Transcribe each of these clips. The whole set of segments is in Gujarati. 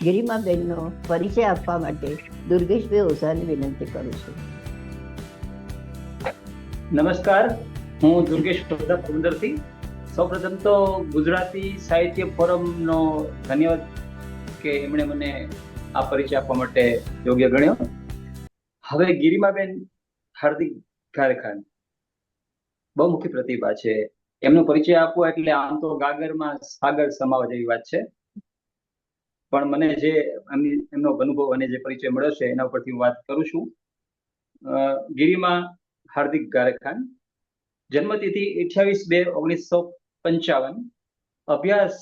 ગિરિમાબેનનો પરિચય આપવા માટે દુર્ગેશભાઈ ઓઝાને વિનંતી કરું છું. નમસ્કાર, હું દુર્ગેશ ઓઝા પોરબંદરથી. સૌપ્રથમ તો ગુજરાતી સાહિત્ય ફોરમનો ધન્યવાદ કે એમણે મને આ પરિચય આપવા માટે યોગ્ય ગણ્યો. હવે ગિરિમાબેન હાર્દિક ગારેખાન બહુમુખી પ્રતિભા છે. એમનો પરિચય આપવો એટલે આમ તો ગાગરમાં સાગર સમાવા જેવી વાત છે, પણ મને જે એમનો અનુભવ અને જે પરિચય મળ્યો છે એના ઉપરથી હું વાત કરું છું. ગિરિમા હાર્દિક ગારેખાન, જન્મતિથિ 28/2/1955, અભ્યાસ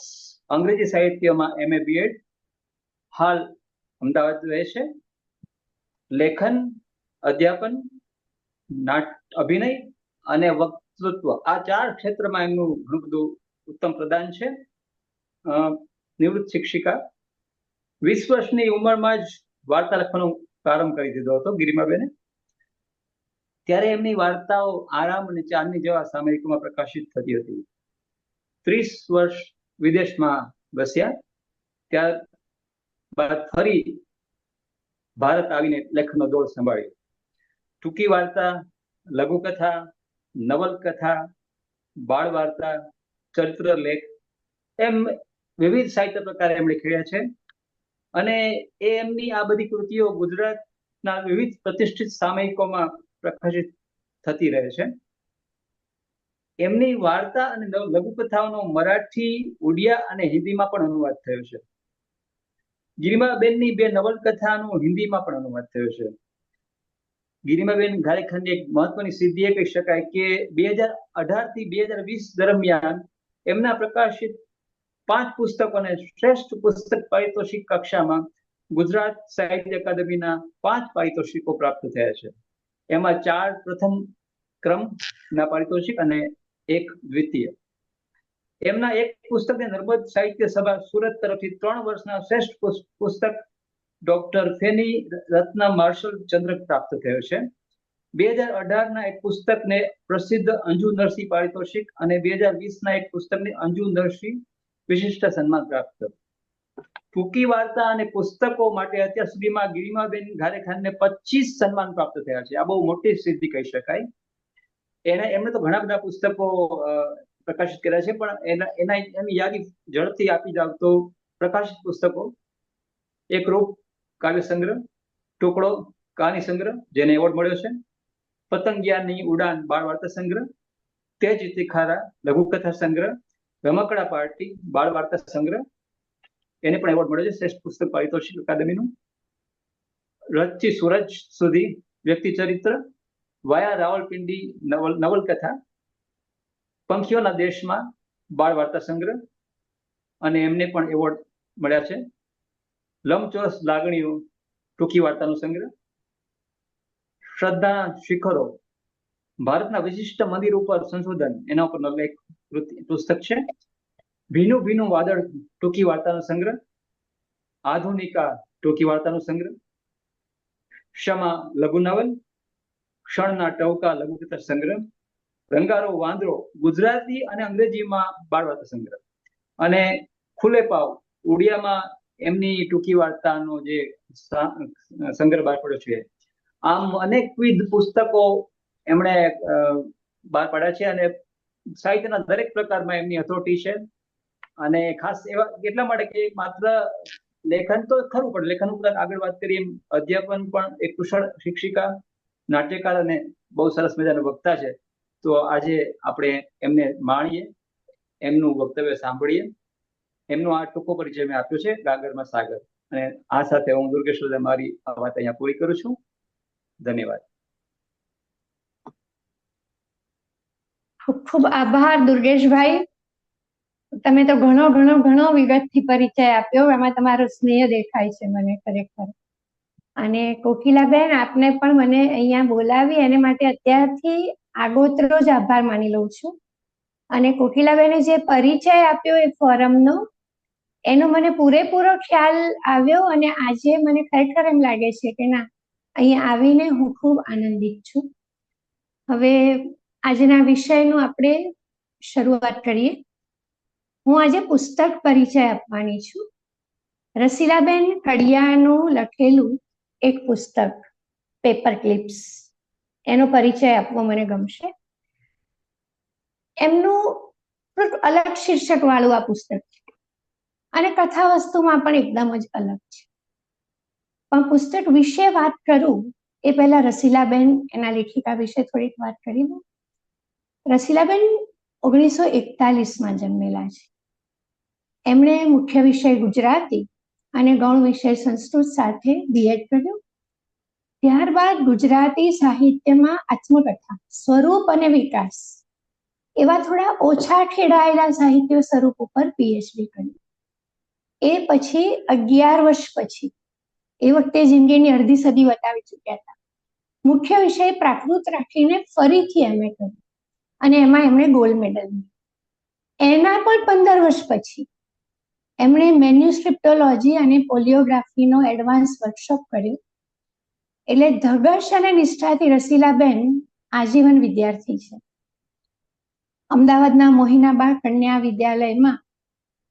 અંગ્રેજી સાહિત્યમાં MA BEd, હાલ અમદાવાદ રહે છે. લેખન, અધ્યાપન, અભિનય અને વક્તૃત્વ આ 4 ક્ષેત્રમાં એમનું ઘણું બધું ઉત્તમ પ્રદાન છે. નિવૃત્ત શિક્ષિકા, 20 વર્ષની ઉંમરમાં જ વાર્તા લખવાનો પ્રારંભ કરી દીધો હતો ગિરિમાબેને. ત્યારે એમની વાર્તાઓ આરામ અને ચાંદની જેવા સામયિકોમાં પ્રકાશિત થતી હતી. 30 વર્ષ વિદેશમાં વસ્યા, ત્યારબાદ ફરી ભારત આવીને લેખનનો દોર સંભાળ્યો. ટૂંકી વાર્તા, લઘુકથા, નવલકથા, બાળ વાર્તા, ચરિત્ર લેખ એમ વિવિધ સાહિત્ય પ્રકારે એમણે ખેડ્યા છે. અને એમની આ બધી કૃતિઓ ગુજરાતના વિવિધ પ્રતિષ્ઠિત સામયિકોમાં પ્રકાશિત થતી રહે છે. એમની વાર્તા અને લઘુકથાઓનો મરાઠી, ઉડિયા અને હિન્દીમાં પણ અનુવાદ થયો છે. ગિરિમાબેનની 2 નવલકથાનો હિન્દીમાં પણ અનુવાદ થયો છે. ગિરિમાબેન ગારેખાનની એક મહત્વની સિદ્ધિ એ કહી શકાય કે 2018 થી 2020 દરમિયાન એમના પ્રકાશિત 5 પુસ્તકોને શ્રેષ્ઠ પુસ્તક પારિતોષિક કક્ષામાં ગુજરાત સાહિત્ય અકાદમીના 5 પારિતોષિકો પ્રાપ્ત થયા છે. એમાં 4 પ્રથમ ક્રમના પારિતોષિક અને 1 દ્વિતીય. એમના એક પુસ્તકને નર્મદ સાહિત્ય સભા સુરત તરફથી 3 વર્ષના શ્રેષ્ઠ પુસ્તક ડોક્ટર ફેની રત્ના માર્શલ ચંદ્રક પ્રાપ્ત થયો છે. 2018ના એક પુસ્તકને પ્રસિદ્ધ અંજુ નરસિંહ પારિતોષિક અને 2020ના એક પુસ્તકને અંજુ નરસિંહ વિશિષ્ટ સન્માન પ્રાપ્ત. ટૂંકી વાર્તા અને પુસ્તકો માટે અત્યાર સુધીમાં ગિરિમાબેન ગારેખાનને 25 સન્માન પ્રાપ્ત થયા છે. આ બહુ મોટી સિદ્ધિ કહી શકાય. એમણે તો ઘણા બધા પુસ્તકો પ્રકાશિત કર્યા છે, પણ એની યાદી ઝડપથી આપી જાવ તો પ્રકાશિત પુસ્તકો: એકરૂપ કાવ્ય સંગ્રહ, ટુકડો કહાની સંગ્રહ જેને એવોર્ડ મળ્યો છે, પતંગિયાની ઉડાન બાળ વાર્તા સંગ્રહ, તેજ તિખારા લઘુકથા સંગ્રહ, રમકડા પાર્ટી બાળ વાર્તા સંગ્રહ એને પણ એવોર્ડ મળ્યો છે શ્રેષ્ઠ પુસ્તક પારિતોષિક અકાદમીનું. રથથી સૂરજ સુધી વ્યક્તિ ચરિત્ર, વાયા રાવલપિંડી નવલકથા, પંખીઓના દેશમાં બાળ વાર્તા સંગ્રહ અને એમને પણ એવોર્ડ મળ્યા છે. લંબચોરસ લાગણીઓ ટૂંકી વાર્તાનો સંગ્રહ, શ્રદ્ધા શિખરો ભારતના વિશિષ્ટ મંદિર ઉપર સંશોધન એના ઉપરનો એક પુસ્તક છે. ભીનું ભીનું વાદળ ટૂંકી વાર્તાનો સંગ્રહ, આધુનિકા ટૂંકી વાર્તાનો સંગ્રહ, ક્ષમા લઘુ નવલ, ક્ષણના ટવકા લઘુકથા સંગ્રહ, રંગારો વાંદરો ગુજરાતી અને અંગ્રેજીમાં બાળ વાર્તા સંગ્રહ અને ખુલે પાવ ઉડિયામાં એમની ટૂંકી વાર્તાનો જે સંગ્રહ બહાર પડ્યો છે. આમ અનેકવિધ પુસ્તકો એમણે બહાર પાડ્યા છે અને સાહિત્યના દરેક પ્રકારમાં એમની હતોટી છે. અને ખાસ એવા એટલા માટે કે માત્ર લેખન તો ખરું, પણ લેખન ઉપરાંત આગળ વાત કરીએ એમ અધ્યાપન પણ એક કુશળ શિક્ષિકા, નાટ્યકાર અને બહુ સરસ મજાનો વક્તા છે. તો આજે આપણે એમને માણીએ, એમનું વક્તવ્ય સાંભળીએ. એમનો આ ટૂંકો પરિચય મેં આપ્યો છે, ગાગરમાં સાગર. અને આ સાથે હું દુર્ગેશ મારી વાત અહીંયા પૂરી કરું છું. ધન્યવાદ. ખૂબ ખૂબ આભાર દુર્ગેશભાઈ. તમે તો ઘણો વિગતથી પરિચય આપ્યો. એમાં તમારો સ્નેહ દેખાય છે મને ખરેખર. અને કોકિલાબેન, આપને પણ મને અહીંયા બોલાવી એને માટે અત્યારથી આગોતરો જ આભાર માની લઉં છું. અને કોકિલાબેને જે પરિચય આપ્યો એ ફોરમનો, એનો મને પૂરેપૂરો ખ્યાલ આવ્યો. અને આજે મને ખરેખર એમ લાગે છે કે ના, અહીંયા આવીને હું ખૂબ આનંદિત છું. હવે આજના વિષયનું આપણે શરૂઆત કરીએ. હું આજે પુસ્તક પરિચય આપવાની છું. રસીલાબેન કડિયાનું લખેલું એક પુસ્તક પેપર ક્લિપ્સ, એનો પરિચય આપવો મને ગમશે. એમનું થોડુંક અલગ શીર્ષક વાળું આ પુસ્તક છે અને કથા વસ્તુમાં પણ એકદમ જ અલગ છે. પણ પુસ્તક વિશે વાત કરું એ પહેલા રસીલાબેન એના લેખિકા વિશે થોડીક વાત કરી દઉં. રસીલાબેન 1941માં જન્મેલા છે. એમણે મુખ્ય વિષય ગુજરાતી અને ગૌણ વિષય સંસ્કૃત સાથે બીએડ કર્યું. ત્યારબાદ ગુજરાતી સાહિત્યમાં આત્મકથા, સ્વરૂપ અને વિકાસ એવા થોડા ઓછા ખેડાયેલા સાહિત્ય સ્વરૂપ ઉપર પીએચડી કર્યું. એ પછી 11 વર્ષ પછી, એ વખતે જિંદગીની અડધી સદી વટાવી ચૂક્યા હતા, મુખ્ય વિષય પ્રાકૃત રાખીને ફરીથી એમએ કર્યું અને એમાં એમણે ગોલ્ડ મેડલ મેળવ્યું. એના પણ 15 વર્ષ પછી એમણે મેન્યુસ્ક્રિપ્ટોલોજી અને પોલિયોગ્રાફીનો એડવાન્સ વર્કશોપ કર્યો. એટલે ધગશ અને નિષ્ઠાથી રસીલાબેન આજીવન વિદ્યાર્થી છે. અમદાવાદના મોહિનાબા કન્યા વિદ્યાલયમાં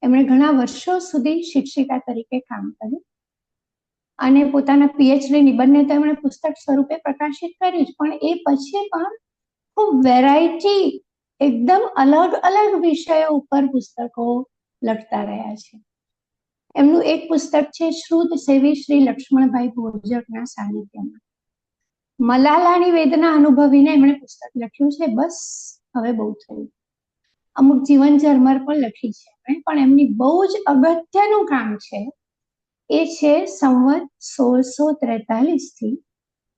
એમણે ઘણા વર્ષો સુધી શિક્ષિકા તરીકે કામ કર્યું અને પોતાના પીએચડી નિબંધને તો એમણે પુસ્તક સ્વરૂપે પ્રકાશિત કરી જ, પણ એ પછી પણ ખૂબ વેરાયટી, એકદમ અલગ અલગ વિષયો ઉપર પુસ્તકો લખતા રહ્યા છે. એમનું એક પુસ્તક છે શ્રુત સેવી શ્રી લક્ષ્મણભાઈ ભોજકના સાનિધ્યમાં. મલાલાની વેદના અનુભવીને એમણે પુસ્તક લખ્યું છે, બસ હવે બહુ થયું. અમુક જીવન ઝરમર પણ લખી છે એમણે, પણ એમની બહુ જ અગત્યનું કામ છે એ છે સંવત 1643 થી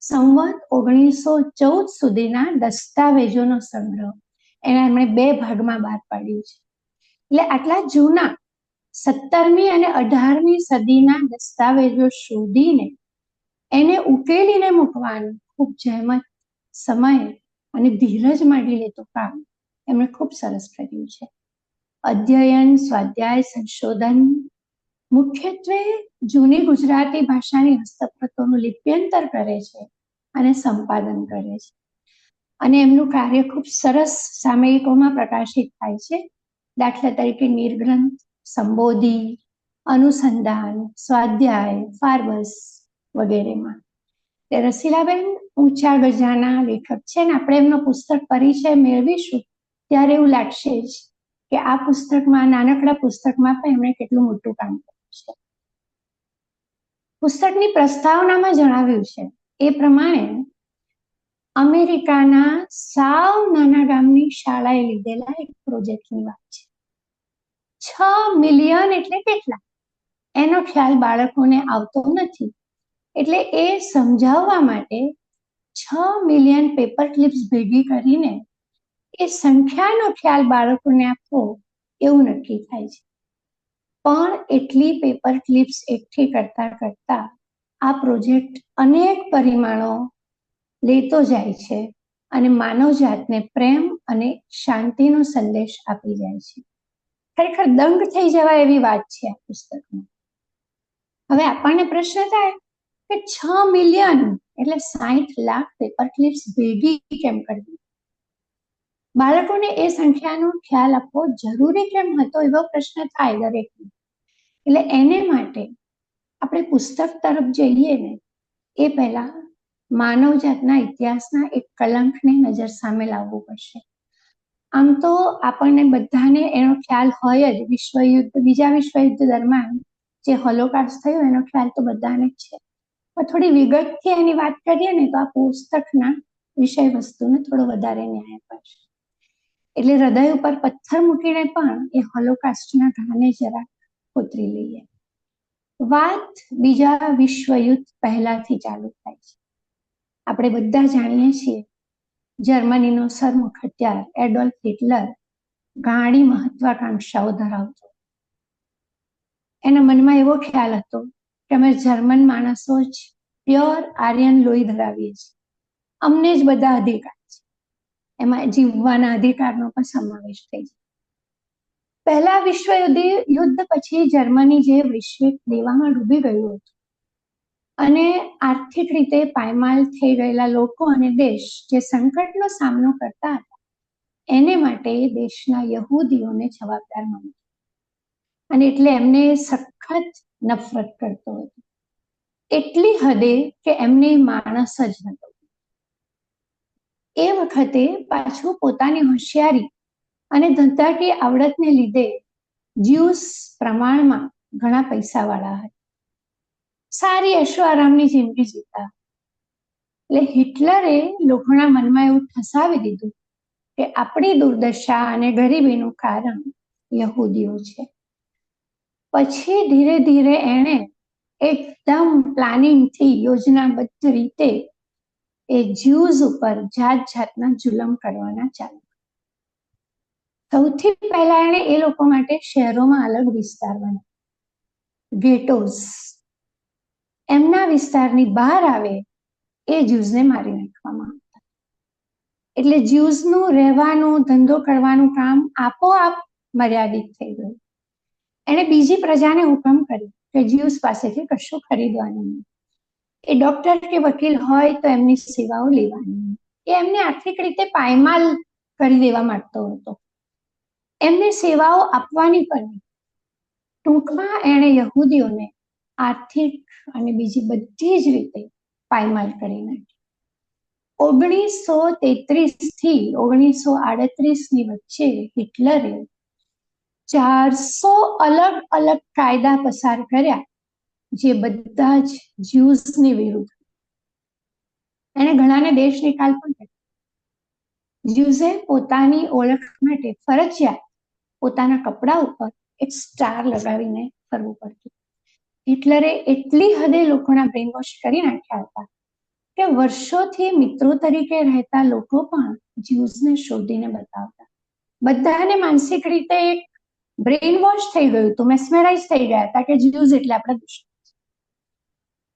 સંવત 1914 સુધીના દસ્તાવેજોનો સંગ્રહ. એના એમણે 2 ભાગમાં બહાર પાડ્યું છે. એટલે આટલા જૂના 17મી અને 18મી સદીના દસ્તાવેજો શોધીને એને ઉકેલીને મૂકવાનું ખૂબ જહેમત, સમય અને ધીરજ માંડી લેતું કામ એમણે ખૂબ સરસ કર્યું છે. અધ્યયન, સ્વાધ્યાય, સંશોધન, મુખ્યત્વે જૂની ગુજરાતી ભાષાની હસ્તપ્રતોનું લિપ્યંતર કરે છે અને સંપાદન કરે છે. અને એમનું કાર્ય ખૂબ સરસ સામયિકોમાં પ્રકાશિત થાય છે. દાખલા તરીકે નિર્ગ્રંથ, સંબોધી, અનુસંધાન, સ્વાધ્યાય, ફાર્બસ વગેરેમાં. તે રસીલાબેન ઊંચા ગજાના લેખક છે ને આપણે એમનો પુસ્તક પરિચય મેળવીશું ત્યારે એવું લાગશે જ કે આ પુસ્તકમાં, નાનકડા પુસ્તકમાં પણ એમણે કેટલું મોટું કામ કર્યું છે. પુસ્તકની પ્રસ્તાવનામાં જણાવ્યું છે એ પ્રમાણે અમેરિકાના સાવ નાના ગામની શાળાએ લીધેલા એક પ્રોજેક્ટની વાત છે. 6 મિલિયન એટલે કેટલા એનો ખ્યાલ બાળકોને આવતો નથી. એટલે એ સમજાવવા માટે 6 મિલિયન પેપર ક્લિપ્સ ભેગી કરીને એ સંખ્યાનો ખ્યાલ બાળકોને આપવો એવું નક્કી થાય છે. પણ એટલી પેપર ક્લિપ્સ એકઠી કરતા કરતા આ પ્રોજેક્ટ અનેક પરિમાણો લેતો જાય છે અને માનવજાતને પ્રેમ અને શાંતિનો સંદેશ આપી જાય છે. ખરેખર દંગ થઈ જવાય એવી વાત છે આ પુસ્તકમાં. હવે આપણને પ્રશ્ન થાય કે 6 મિલિયન એટલે 60 લાખ પેપર ક્લિપ્સ ભેગી કેમ કરવી? બાળકોને એ સંખ્યાનો ખ્યાલ આપવો જરૂરી કેમ હતો એવો પ્રશ્ન થાય દરેકને. એટલે એને માટે આપણે પુસ્તક તરફ જઈએ ને એ પહેલા માનવજાતના ઇતિહાસના એક કલંકને નજર સામે લાવવું પડશે. આમ તો આપણને બધાને એનો ખ્યાલ હોય જ, બીજા વિશ્વયુદ્ધ દરમિયાન જે હોલોકાસ્ટ થયો એનો ખ્યાલ તો બધાને જ છે. પણ થોડી વિગતથી એની વાત કરીએ ને તો આ પુસ્તકના વિષય વસ્તુને થોડો વધારે ન્યાય પડશે. એટલે હૃદય ઉપર પથ્થર મૂકીને પણ એ હોલોકાસ્ટના ઘાને જરા કોતરી લઈએ. વાત બીજા વિશ્વયુદ્ધ પહેલાથી ચાલુ થાય છે. આપણે બધા જાણીએ છીએ જર્મનીનો સરમુખ હત્યાર એડોલ્ફ હિટલર ઘણી મહત્વાકાંક્ષાઓ ધરાવતો. એના મનમાં એવો ખ્યાલ હતો કે અમે જર્મન માણસો જ પ્યોર આર્યન લોહી ધરાવીએ છીએ, અમને જ બધા અધિકાર છે, એમાં જીવવાના અધિકારનો પણ સમાવેશ થઈ જાય. પહેલા વિશ્વયુદ્ધ પછી જર્મની જે વૈશ્વિક દેવામાં ડૂબી ગયું હતું અને આર્થિક રીતે પાયમાલ થઈ ગયેલા લોકો અને દેશ જે સંકટનો સામનો કરતા હતા એને માટે દેશના યહૂદીઓને જવાબદાર માન્યા. અને એટલે એમને સખત નફરત કરતો હતો, એટલી હદે કે એમને માણસ જ નતો. એ વખતે પાછું પોતાની હોશિયારી અને ધંધાકીય આવડતને લીધે જ્યુસ પ્રમાણમાં ઘણા પૈસાવાળા હતા, સારી ऐशो આરામની જિંદગી જીવતા. એટલે હિટલરે લોકોના મનમાં એવું ઠસાવી દીધું કે આપણી દુર્દશા અને ગરીબીનું કારણ યહૂદીઓ છે. પછી ધીરે ધીરે એણે એકદમ પ્લાનિંગથી, યોજનાબદ્ધ રીતે એ જ્યુઝ ઉપર જાત જાતના જુલમ કરવાના ચાલુ. સૌથી પહેલા એણે એ લોકો માટે શહેરોમાં અલગ વિસ્તાર બનાવ્યો, ગેટોઝ. એમના વિસ્તારની બહાર આવે એ જ્યુઝને મારી નાખવામાં આવતા. એટલે જ્યુઝનું રહેવાનું, ધંધો કરવાનું કામ આપોઆપ મર્યાદિત થઈ ગયું. એણે બીજી પ્રજાને હુકમ કર્યો કે જ્યુઝ પાસેથી કશું ખરીદવાનું નહીં. એ ડોક્ટર કે વકીલ હોય તો એમની સેવાઓ લેવાની નહીં. એ એમને આર્થિક રીતે પાયમાલ કરી દેવા માંગતો હતો, એમને સેવાઓ આપવાની પણ નહીં. ટૂંકમાં એણે યહૂદીઓને આર્થિક અને બીજી બધી જ રીતે પાયમાલ કરી નાખી. 1933 થી 1938 ની વચ્ચે હિટલરે 400 અલગ અલગ કાયદા પસાર કર્યા, જે બધા જ જ્યુઝની વિરુદ્ધ. એને ઘણાને દેશ નિકાલ પણ કર્યો. જ્યુઝે પોતાની ઓળખ માટે ફરજિયાત પોતાના કપડા ઉપર એક સ્ટાર લગાવીને ફરવું પડતું. હિટલરે એટલી હદે લોકોના બ્રેન વોશ કરી નાખ્યા હતા કે વર્ષોથી મિત્રો તરીકે રહેતા લોકો પણ જ્યુઝને શોધીને બતાવતા. બધાને માનસિક રીતે એક બ્રેન વોશ થઈ ગયું હતું, મેસ્મેરાઇઝ થઈ ગયા હતા કે જ્યુઝ એટલે આપણા દુશ્મન.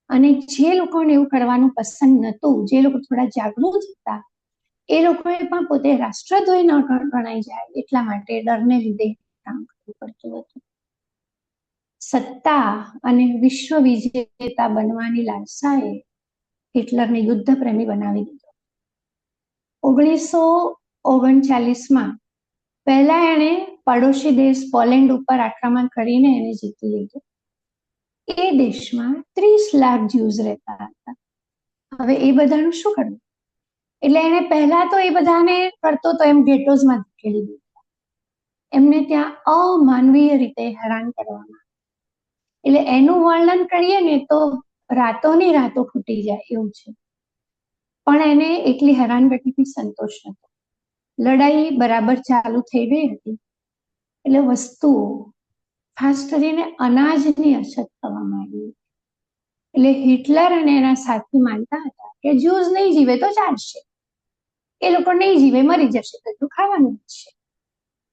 અને જે લોકોને એવું કરવાનું પસંદ નહોતું, જે લોકો થોડા જાગૃત હતા, એ લોકોએ પણ પોતે રાષ્ટ્રદ્રોહી ન ગણાઈ જાય એટલા માટે ડરને લીધે કામ કરવું પડતું હતું. સત્તા અને વિશ્વ વિજેતા બનવાની લાલસાએ હિટલરને યુદ્ધ પ્રેમી બનાવી દીધો. 1939માં પહેલા એણે પડોશી દેશ પોલેન્ડ ઉપર આક્રમણ કરીને એને જીતી લીધું. એ દેશમાં 30 લાખ જ્યુઝ રહેતા હતા. હવે એ બધાનું શું કરવું? એટલે એને પહેલા તો એ બધાને કરતો તો એમ ગેટોઝમાં ધકેલી દીધા. એમને ત્યાં અમાનવીય રીતે હેરાન કરવામાં. એટલે એનું વર્ણન કરીએ ને તો રાતોની રાતો ફૂટી જાય એવું છે. પણ એને એટલી હેરાનગતિથી સંતોષ નહોતો. લડાઈ બરાબર ચાલુ થઈ ગઈ હતી એટલે વસ્તુઓ, ખાસ કરીને અનાજની અછત થવા માંડી. એટલે હિટલર અને એના સાથી માનતા હતા કે જ્યુઝ નહીં જીવે તો ચાલશે, એ લોકો નહીં જીવે મરી જશે તો ખાવાનું જ છે.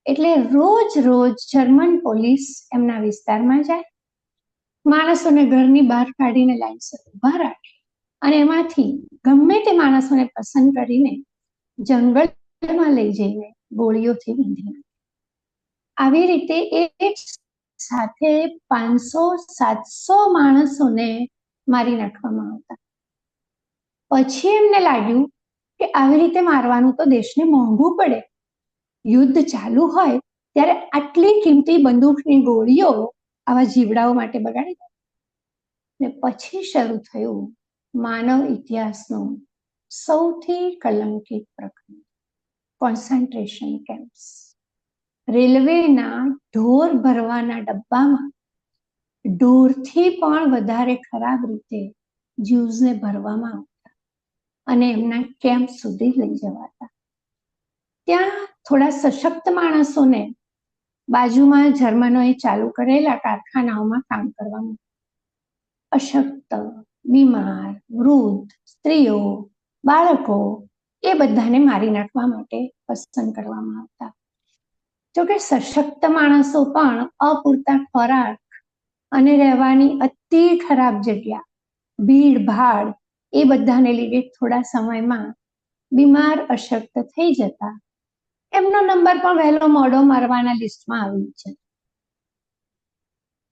એટલે રોજ રોજ જર્મન પોલીસ એમના વિસ્તારમાં જાય, માણસોને ઘરની બહાર કાઢીને લાઈનસર ઉભા રાખે અને એમાંથી ગમે તે માણસોને પસંદ કરીને જંગલમાં લઈ જઈને ગોળીઓથી વીંધી નાખે. આવી રીતે એક સાથે 500-700 માણસોને મારી નાખવામાં આવતા. પછી એમને લાગ્યું કે આવી રીતે મારવાનું તો દેશને મોંઘું પડે. યુદ્ધ ચાલુ હોય ત્યારે આટલી કિંમતી બંદૂકની ગોળીઓ આવા જીવડાઓ માટે બગાડી દે. ને પછી શરૂ થયું માનવ ઇતિહાસનું સૌથી કલંકિત પ્રકરણ, કોન્સન્ટ્રેશન કેમ્પ્સ. રેલવેના ઢોર ભરવાના ડબ્બામાં ઢોરથી પણ વધારે ખરાબ રીતે જ્યુઝને ભરવામાં આવતા અને એમના કેમ્પ સુધી લઈ જવાતા. ત્યાં થોડા સશક્ત માણસોને બાજુમાં જર્મનોએ ચાલુ કરેલા કારખાનાઓમાં કામ કરવાનું. અશક્ત, બીમાર, વૃદ્ધ, સ્ત્રીઓ, બાળકો એ બધાને મારી નાખવા માટે પસંદ કરવામાં આવતા. જોકે સશક્ત માણસો પણ અપૂરતા ખોરાક અને રહેવાની અતિ ખરાબ જગ્યા, ભીડ ભાડ એ બધાને લીધે થોડા સમયમાં બીમાર અશક્ત થઈ જતા. એમનો નંબર પણ વહેલો મોડો મારવાના લિસ્ટમાં આવી છે.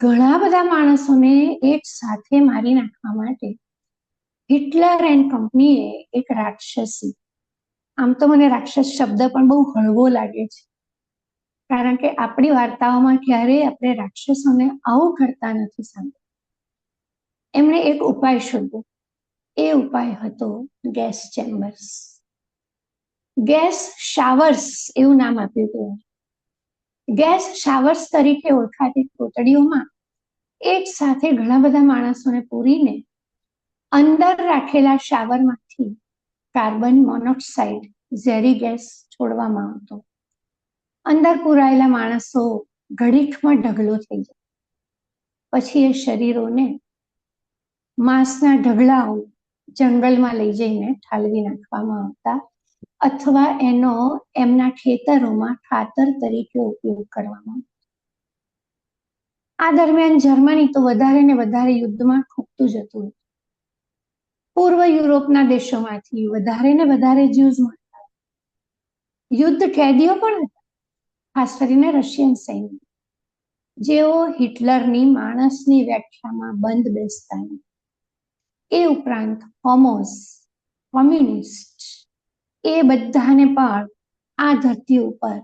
ઘણા બધા માણસોને એક સાથે મારી નાખવા માટે હિટલર એન્ડ કંપનીએ એક રાક્ષસી, આમ તો મને રાક્ષસ શબ્દ પણ બહુ હળવો લાગે છે, કારણ કે આપણી વાર્તાઓમાં ક્યારેય આપણે રાક્ષસોને આવું કરતા નથી સાંભળ્યું. એમણે એક ઉપાય શોધ્યો. એ ઉપાય હતો ગેસ ચેમ્બર્સ, ગેસ શાવર્સ એવું નામ આપ્યું હતું. ગેસ શાવર્સ તરીકે ઓળખાતી કોટડીઓમાં એક સાથે ઘણા બધા માણસોને પૂરીને અંદર રાખેલા શાવરમાંથી કાર્બન મોનોક્સાઇડ ઝેરી ગેસ છોડવામાં આવતો. અંદર પૂરાયેલા માણસો ઘડીકમાં ઢગલો થઈ જાય. પછી એ શરીરોને માંસના ઢગલાઓ જંગલમાં લઈ જઈને ઠાલવી નાખવામાં આવતા અથવા એનો એમના ખેતરોમાં ખાતર તરીકે ઉપયોગ કરવામાં આવતો. આ દરમિયાન જર્મની તો વધારે ને વધારે યુદ્ધમાં ખૂંપતું જતું હતું. પૂર્વ યુરોપના દેશોમાંથી વધારે ને વધારે જ્યુઝ મળતા. યુદ્ધ કેદીઓ પણ હતા, ખાસ કરીને રશિયન સૈનિક, જેઓ હિટલરની માણસની વ્યાખ્યામાં બંધ બેસતા નથી. એ ઉપરાંત હોમોસ, કોમ્યુનિસ્ટ, એ બધાને પણ આ ધરતી ઉપર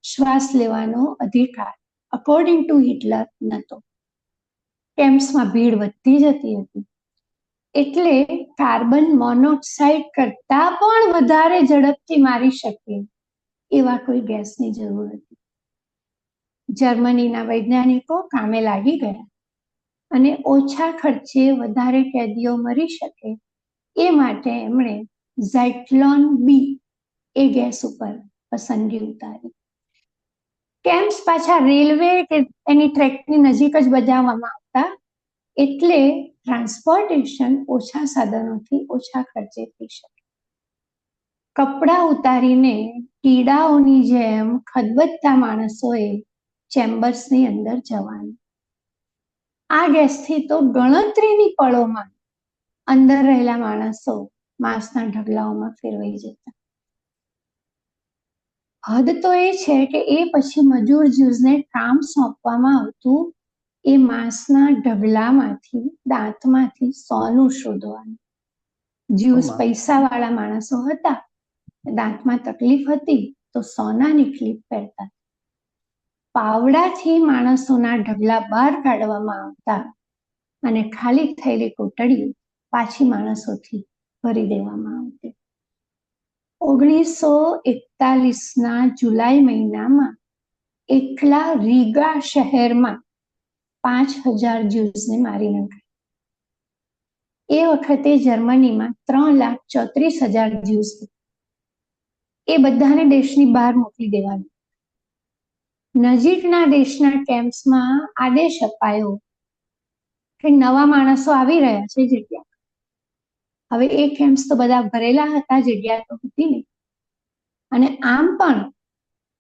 શ્વાસ લેવાનો અધિકાર અકોર્ડિંગ ટુ હિટલર નહોતો. કેમ્પ્સમાં ભીડ વધતી જતી હતી, એટલે કાર્બન મોનોક્સાઇડ કરતા પણ વધારે ઝડપથી મારી શકે એવા કોઈ ગેસની જરૂર હતી. જર્મનીના વૈજ્ઞાનિકો કામે લાગી ગયા અને ઓછા ખર્ચે વધારે કેદીઓ મરી શકે એ માટે એમણે ઝાયક્લોન બી એ ગેસ ઉપર પસંદગી ઉતારી. કેમ્પ્સ પાછા રેલવે કે એની ટ્રેકની નજીક જ બનાવવામાં આવતા, એટલે ટ્રાન્સપોર્ટેશન ઓછા સાધનોથી ઓછા ખર્ચે થઈ શકે. કપડા ઉતારીને કીડાઓની જેમ ખદબદતા માણસોએ ચેમ્બર્સની અંદર જવાનું. આ ગેસથી તો ગણતરીની પળોમાં અંદર રહેલા માણસો માંસના ઢગલાઓમાં ફેરવાઈ જતા. હદ તો એ છે કે એ પછી મજૂર જ્યુઝને કામ સોંપવામાં આવતું એ માંસના ઢગલામાંથી, દાંતમાંથી સોનું શોધવાનું. જ્યુઝ પૈસાવાળા માણસો હતા, દાંતમાં તકલીફ હતી તો સોનાની ક્લિપ પહેરતા. પાવડાથી માણસોના ઢગલા બહાર કાઢવામાં આવતા અને ખાલી થયેલી કોટડીઓ પાછી માણસોથી ભરી દેવામાં આવતી. 1941ના જુલાઈ મહિનામાં એકલા રીગા શહેરમાં 5000 જ્યુઝને મારી નાખ્યા. એ વખતે જર્મનીમાં 3,34,000 જ્યુઝ હતા. એ બધાને દેશની બહાર મોકલી દેવાના. નજીકના દેશના કેમ્પ્સમાં આદેશ અપાયો કે નવા માણસો આવી રહ્યા છે જગ્યા. હવે એ કેમ્પ્સ તો બધા ભરેલા હતા, જગ્યા તો હતી નહીં. અને આમ પણ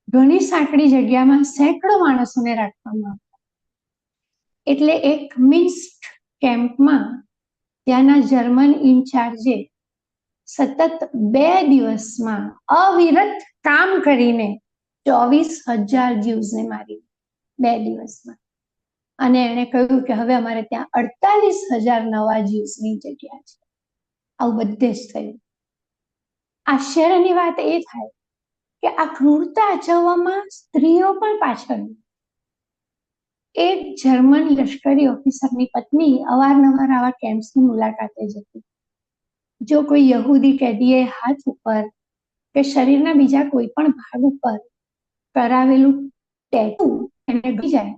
ઘણી સાંકડી જગ્યામાં સેંકડો માણસોને રાખવામાં આવતા. એટલે એક મિન્સ્ક કેમ્પમાં ત્યાંના જર્મન ઇન્ચાર્જે સતત 2 દિવસમાં અવિરત કામ કરીને 24,000 જ્યુઝને મારી 2 દિવસમાં. અને એણે કહ્યું કે હવે અમારે ત્યાં 48,000 નવા જ્યુઝની જગ્યા છે. આવું બધે જ થયું. આશ્ચર્યની વાત એ થાય કે આ ક્રૂરતા અચવવામાં સ્ત્રીઓ પણ પાછળ. એક જર્મન લશ્કરી ઓફિસરની પત્ની અવારનવાર આવા કેમ્પ્સની મુલાકાતે જતી. જો કોઈ યહૂદી કેદીએ હાથ ઉપર કે શરીરના બીજા કોઈ પણ ભાગ ઉપર કરાવેલું ટેટુ એને ગઈ જાય,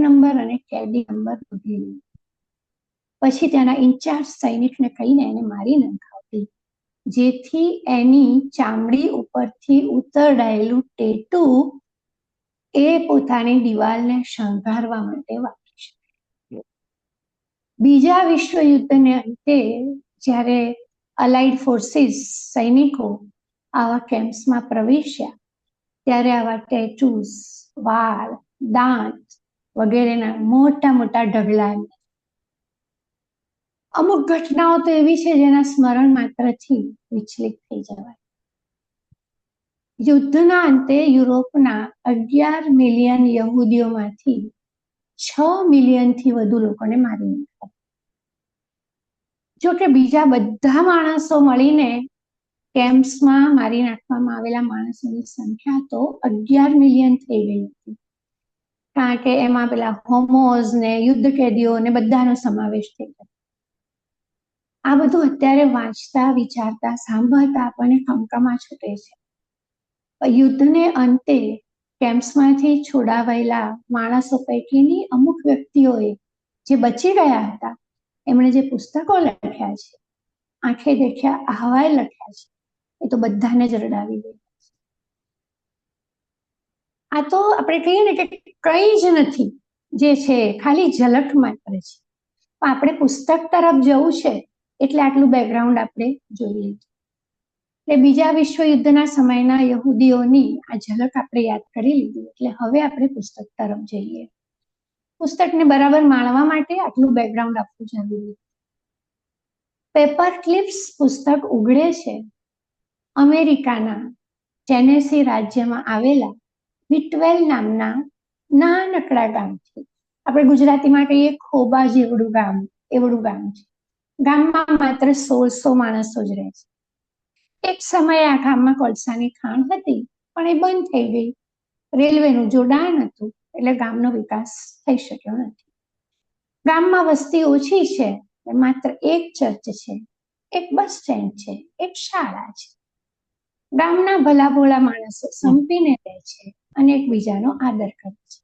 નંબર અને કેદી નંબર શોધી લે. પછી ત્યાંના ઇન્ચાર્જ સૈનિકને કહીને એને મારી નખાવતી, જેથી એની ચામડી ઉપરથી ઉતરડાયેલું ટેટુ એ પોતાની દિવાલને શણગારવા માટે વાપરી શકે. બીજા વિશ્વયુદ્ધને અંતે જ્યારે અલાઇડ ફોર્સિસ સૈનિકો આવા કેમ્પ્સમાં પ્રવેશ્યા, ત્યારે આવા ટેટૂઝ, વાળ, દાંત વગેરેના મોટા મોટા ઢગલા. અમુક ઘટનાઓ તો એવી છે જેના સ્મરણ માત્રથી વિચલિત થઈ જવાય. યુદ્ધના અંતે યુરોપના 11 મિલિયન યહૂદીઓમાંથી 6 મિલિયનથી વધુ લોકોને મારી નાખ્યા. જો કે બીજા બધા માણસો મળીને કેમ્પ્સમાં મારી નાખવામાં આવેલા માણસોની સંખ્યા તો 11 મિલિયન થઈ ગઈ હતી. કારણ કે એમાં પેલા હોમોઝ ને યુદ્ધ કેદીઓ ને બધાનો સમાવેશ થઈ જાય. આ બધું અત્યારે વાંચતા, વિચારતા, સાંભળતા આપણને ખમખમા છૂટે છે. યુદ્ધને અંતે કેમ્પ્સમાંથી છોડાવાયેલા માણસો પૈકીની અમુક વ્યક્તિઓએ જે બચી ગયા હતા, એમણે જે પુસ્તકો લખ્યા છે, આંખે દેખ્યા અહેવાલ લખ્યા છે, એ તો બધાને જ રડાવી દે. આ તો આપણે કહીએ ને કે કંઈ જ નથી જે છે, ખાલી ઝલક માત્ર છે. આપણે પુસ્તક તરફ જવું છે એટલે આટલું બેકગ્રાઉન્ડ આપણે જોઈએ. એટલે બીજા વિશ્વયુદ્ધના સમયના યહૂદીઓની આ ઝલક આપણે યાદ કરી લીધી. એટલે હવે આપણે પુસ્તક તરફ જઈએ. પુસ્તકને બરાબર માણવા માટે આટલું બેકગ્રાઉન્ડ આપવું જરૂરી. પેપર ક્લિપ્સ પુસ્તક ઉઘડે છે અમેરિકાના ટેનેસી રાજ્યમાં આવેલા વિટવેલ નામના નાનકડા ગામથી. આપણે ગુજરાતીમાં કહીએ ખોબા જેવડું ગામ, એવડું ગામ છે. ગામમાં માત્ર 1600 માણસો જ રહે છે. એક સમયે આ ગામમાં કોલસાની ખાણ હતી, પણ એ બંધ થઈ ગઈ. રેલવેનું જોડાણ હતું એટલે ગામનો વિકાસ થઈ શક્યો નથી. ગામમાં વસ્તી ઓછી છે, માત્ર એક ચર્ચ છે, એક બસ સ્ટેન્ડ છે, એક શાળા છે. ગામના ભલા ભોળા માણસો સંપીને રહે છે અને એકબીજાનો આદર કરે છે.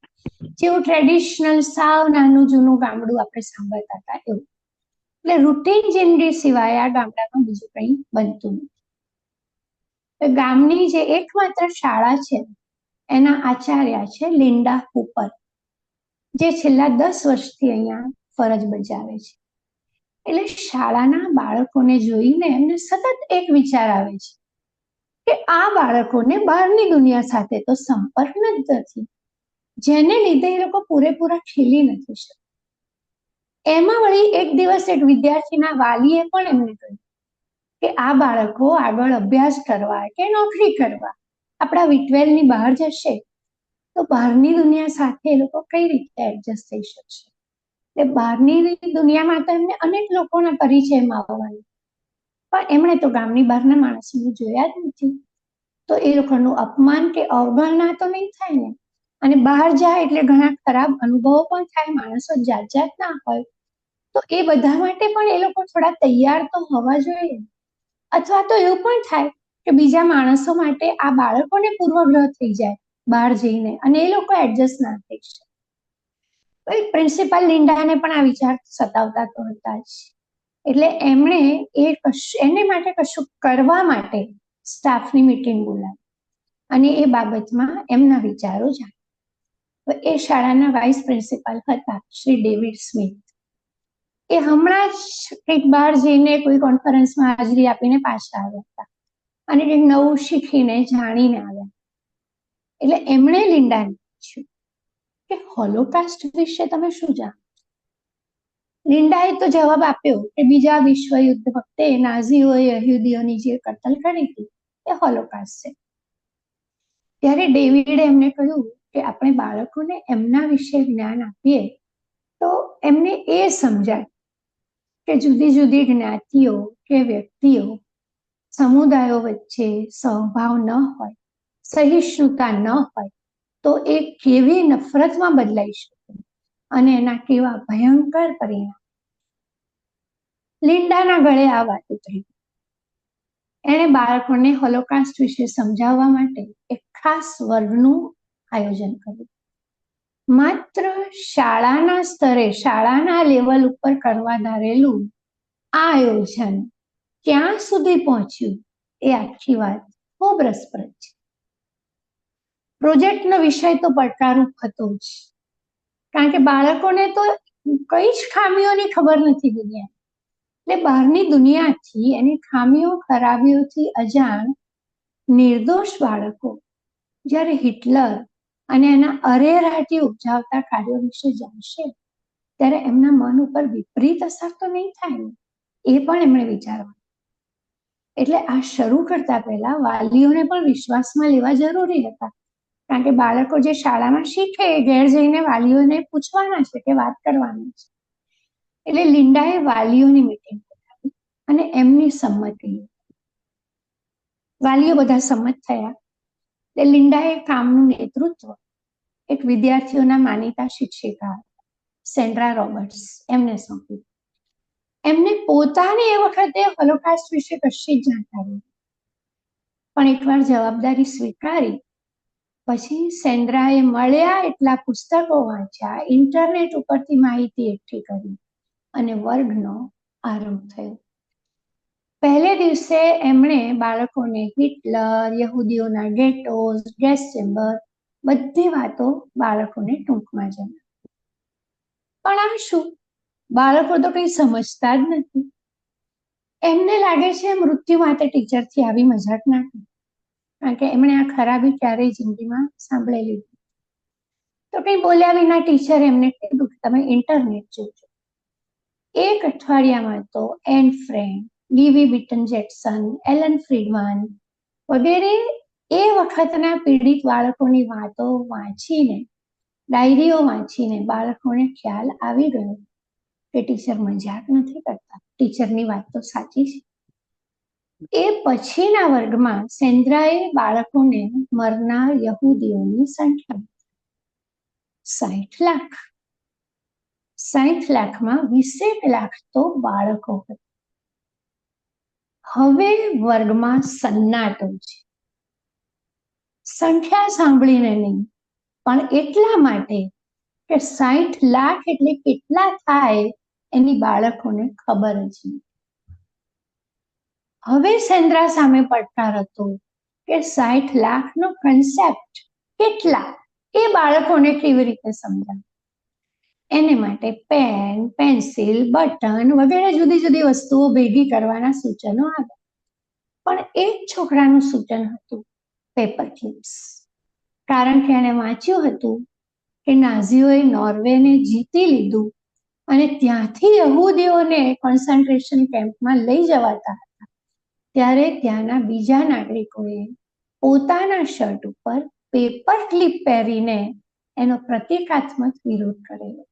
જેવું ટ્રેડિશનલ સાવ નાનું જૂનું ગામડું આપણે સાંભળતા હતા એવું. એટલે રૂટીન જિંદગી સિવાય આ ગામડામાં બીજું કંઈ બનતું નથી. ગામની જે એકમાત્ર શાળા છે એના આચાર્ય છે લિન્ડા કૂપર, જે છેલ્લા 10 વર્ષથી અહીંયા ફરજ બજાવે છે. એટલે શાળાના બાળકોને જોઈને એમને સતત એક વિચાર આવે છે કે આ બાળકોને બહારની દુનિયા સાથે તો સંપર્ક જ નથી, જેને લીધે એ લોકો પૂરેપૂરા ખીલી નથી શકતા. એમાં વળી એક દિવસ એક વિદ્યાર્થીના વાલીએ પણ એમને કહ્યું કે આ બાળકો આગળ અભ્યાસ કરવા કે નોકરી કરવા આપણા વિટવેલની બહાર જશે તો બહારની દુનિયા સાથે એ લોકો કઈ રીતે એડજસ્ટ થઈ શકશે. એટલે બહારની દુનિયામાં તો એમને અનેક લોકોના પરિચયમાં આવવાનું, પણ એમણે તો ગામની બહારના માણસોને જોયા જ નથી. તો એ લોકોનું અપમાન કે અવગણના તો નહીં થાય ને. અને બહાર જાય એટલે ઘણા ખરાબ અનુભવો પણ થાય, માણસો જાત જાતના હોય. તો એ બધા માટે પણ એ લોકો થોડા તૈયાર તો હોવા જોઈએ. અથવા તો એવું પણ થાય કે બીજા માણસો માટે આ બાળકોને પૂર્વગ્રહ થઈ જાય બહાર જઈને અને એ લોકો એડજસ્ટ ના થઈ શકે. પ્રિન્સિપાલ લિન્ડાને પણ આ વિચાર સતાવતા તો હતા જ. એટલે એમણે એને માટે કશું કરવા માટે સ્ટાફની મીટિંગ બોલાવી અને એ બાબતમાં એમના વિચારો જાણ્યા. એ શાળાના વાઇસ પ્રિન્સિપાલ હતા શ્રી ડેવિડ સ્મિથ. એ હમણાં જ કંઈક બહાર જઈને કોઈ કોન્ફરન્સમાં હાજરી આપીને પાછા આવ્યા હતા અને કંઈક નવું શીખીને જાણીને આવ્યા. એટલે એમણે લિન્ડાને પૂછ્યું કે હોલોકાસ્ટ વિશે તમે શું જાણો? લિન્ડાએ તો જવાબ આપ્યો કે બીજા વિશ્વયુદ્ધ વખતે નાઝીઓએ યહૂદીઓની જે કતલ કરી હતી એ હોલોકાસ્ટ છે. ત્યારે ડેવિડે એમને કહ્યું કે આપણે બાળકોને એમના વિશે જ્ઞાન આપીએ તો એમને એ સમજાય કે જુદી જુદી જ્ઞાતિઓ કે વ્યક્તિઓ, સમુદાયો વચ્ચે સહભાવ ન હોય, સહિષ્ણુતા ન હોય તો એ કેવી નફરતમાં બદલાઈ શકે અને એના કેવા ભયંકર પરિણામ. લિન્ડાના ગળે આ વાત ઉતરી. એણે બાળકોને હોલોકાસ્ટ વિશે સમજાવવા માટે એક ખાસ વર્ગનું આયોજન કર્યું. માત્ર શાળાના સ્તરે, શાળાના લેવલ ઉપર કરવા ધારેલું આ આયોજન ક્યાં સુધી પહોંચ્યું એ આખી વાત ખૂબ રસપ્રદ છે. પ્રોજેક્ટનો વિષય તો પડકારરૂપ હતો જ, કારણ કે બાળકોને તો કઈ જ ખામીઓની ખબર નથી દુનિયા. એટલે બહારની દુનિયાથી એની ખામીઓ ખરાબીઓથી અજાણ નિર્દોષ બાળકો જ્યારે હિટલર અને એના અરેરાટી ઉપજાવતા કાર્યો વિશે જાણશે ત્યારે એમના મન ઉપર વિપરીત અસર તો નહીં થાય ને, એ પણ એમણે વિચારવાનું. એટલે આ શરૂ કરતા પહેલા વાલીઓને પણ વિશ્વાસમાં લેવા જરૂરી હતા, કારણ કે બાળકો જે શાળામાં શીખે એ ઘેર જઈને વાલીઓને પૂછવાના છે કે વાત કરવાની છે. એટલે લિન્ડાએ વાલીઓની મીટિંગ બોલાવી અને એમની સંમતિ. વાલીઓ બધા સંમત થયા. એટલે લિન્ડાએ કામનું નેતૃત્વ એક વિદ્યાર્થીઓના માનીતા શિક્ષિકા સેન્ડ્રા રોબર્ટ્સ, એમને સોંપ્યું. એમને પોતાને એ વખતે હોલોકાસ્ટ વિશે કશી જ જાણકારી, પણ એકવાર જવાબદારી સ્વીકારી પછી સેન્ડ્રાએ મળ્યા એટલા પુસ્તકો વાંચ્યા, ઇન્ટરનેટ ઉપરથી માહિતી એકઠી કરી અને વર્ગનો આરંભ થયો. પહેલે દિવસે એમણે બાળકોને હિટલર, યહૂદીઓના ગેટોઝ, ગેસ ચેમ્બર બધી વાતો બાળકોને ટૂંકમાં જણાવી. પણ આ શું, બાળકો તો કંઈ સમજતા જ નથી. એમને લાગે છે મૃત્યુ માટે ટીચરથી આવી મજાક ના કરી, કારણ કે એમણે આ ખરાબી ક્યારેય જિંદગીમાં સાંભળેલી. તો કંઈ બોલ્યા વિના ટીચરે એમને કીધું કે તમે ઇન્ટરનેટ જોજો. એક અઠવાડિયામાં તો એન ફ્રેન્ડ, ડીવી બીટન જેક્સન, એલન ફ્રીડમન વગેરે એ વખતના પીડિત બાળકોની વાતો વાંચીને, ડાયરીઓ વાંચીને બાળકોને ખ્યાલ આવી ગયો કે ટીચર મજાક નથી કરતા, ટીચરની વાત તો સાચી છે. એ પછીના વર્ગમાં સેન્ડ્રાએ બાળકોને મરનાર યહૂદીઓની સંખ્યા 60 લાખ. 60 લાખમાં 20 લાખ તો બાળકો હતા. હવે વર્ગમાં સન્નાટો છે. સંખ્યા સાંભળીને નહીં, પણ એટલા માટે કે 60 લાખ એટલે કેટલા થાય એની બાળકોને ખબર જ નહીં. હવે સેન્ડ્રા સામે પડકાર હતો કે 60 લાખનો કન્સેપ્ટ કેટલા એ બાળકોને કેવી રીતે સમજાવે. એને માટે પેન, પેન્સિલ, બટન વગેરે જુદી જુદી વસ્તુઓ ભેગી કરવાના સૂચનો આવ્યા. પણ એક છોકરાનું સૂચન હતું પેપર ક્લિપ્સ, કારણ કે એને વાંચ્યું હતું કે નાઝીઓએ નોર્વેને જીતી લીધું અને ત્યાંથી યહૂદીઓને કોન્સન્ટ્રેશન કેમ્પમાં લઈ જવાતા હતા. ત્યારે ત્યાંના બીજા નાગરિકોએ પોતાના શર્ટ ઉપર પેપર ક્લિપ પહેરીને એનો પ્રતિકાત્મક વિરોધ કરેલો.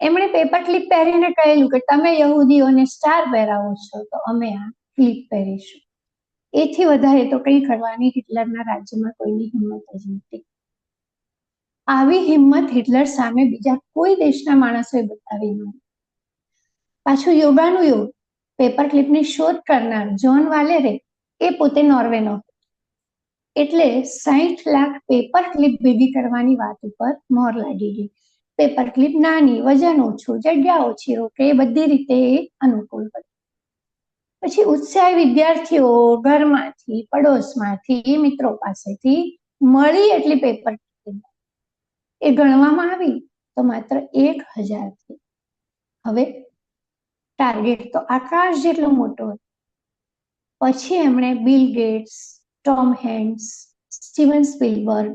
એમણે પેપર ક્લિપ પહેરીને કહેલું કે તમે યહૂદીઓને સ્ટાર પહેરાવો છો તો અમે આ ક્લિપ પહેરીશું. એથી વધારે તો કંઈ કરવાની હિટલરના રાજ્યમાં કોઈની હિંમત જ નથી. આવી હિંમત હિટલર સામે બીજા કોઈ દેશના માણસોએ બતાવી નહીં. પાછું યોગાનું યોગ, પેપર ક્લિપની શોધ કરનાર જ્હોન વાલેરે એ પોતે નોર્વેનો હતો. એટલે 60 લાખ પેપર ક્લિપ ભેગી કરવાની વાત ઉપર મોર લાગી ગઈ. પેપર ક્લિપ નાની, વજન ઓછું, જગ્યા ઓછી રોકે, એ બધી રીતે એ અનુકૂળ હતી. પછી ઉત્સાહી વિદ્યાર્થીઓ ઘરમાંથી, પડોશમાંથી, મિત્રો પાસેથી મળી એટલી પેપર ક્લિપ એ ગણવામાં આવી તો માત્ર 1000 થી. હવે ટાર્ગેટ તો આકાશ જેટલો મોટો હતો. પછી એમણે Bill Gates, Tom Hanks, Steven Spielberg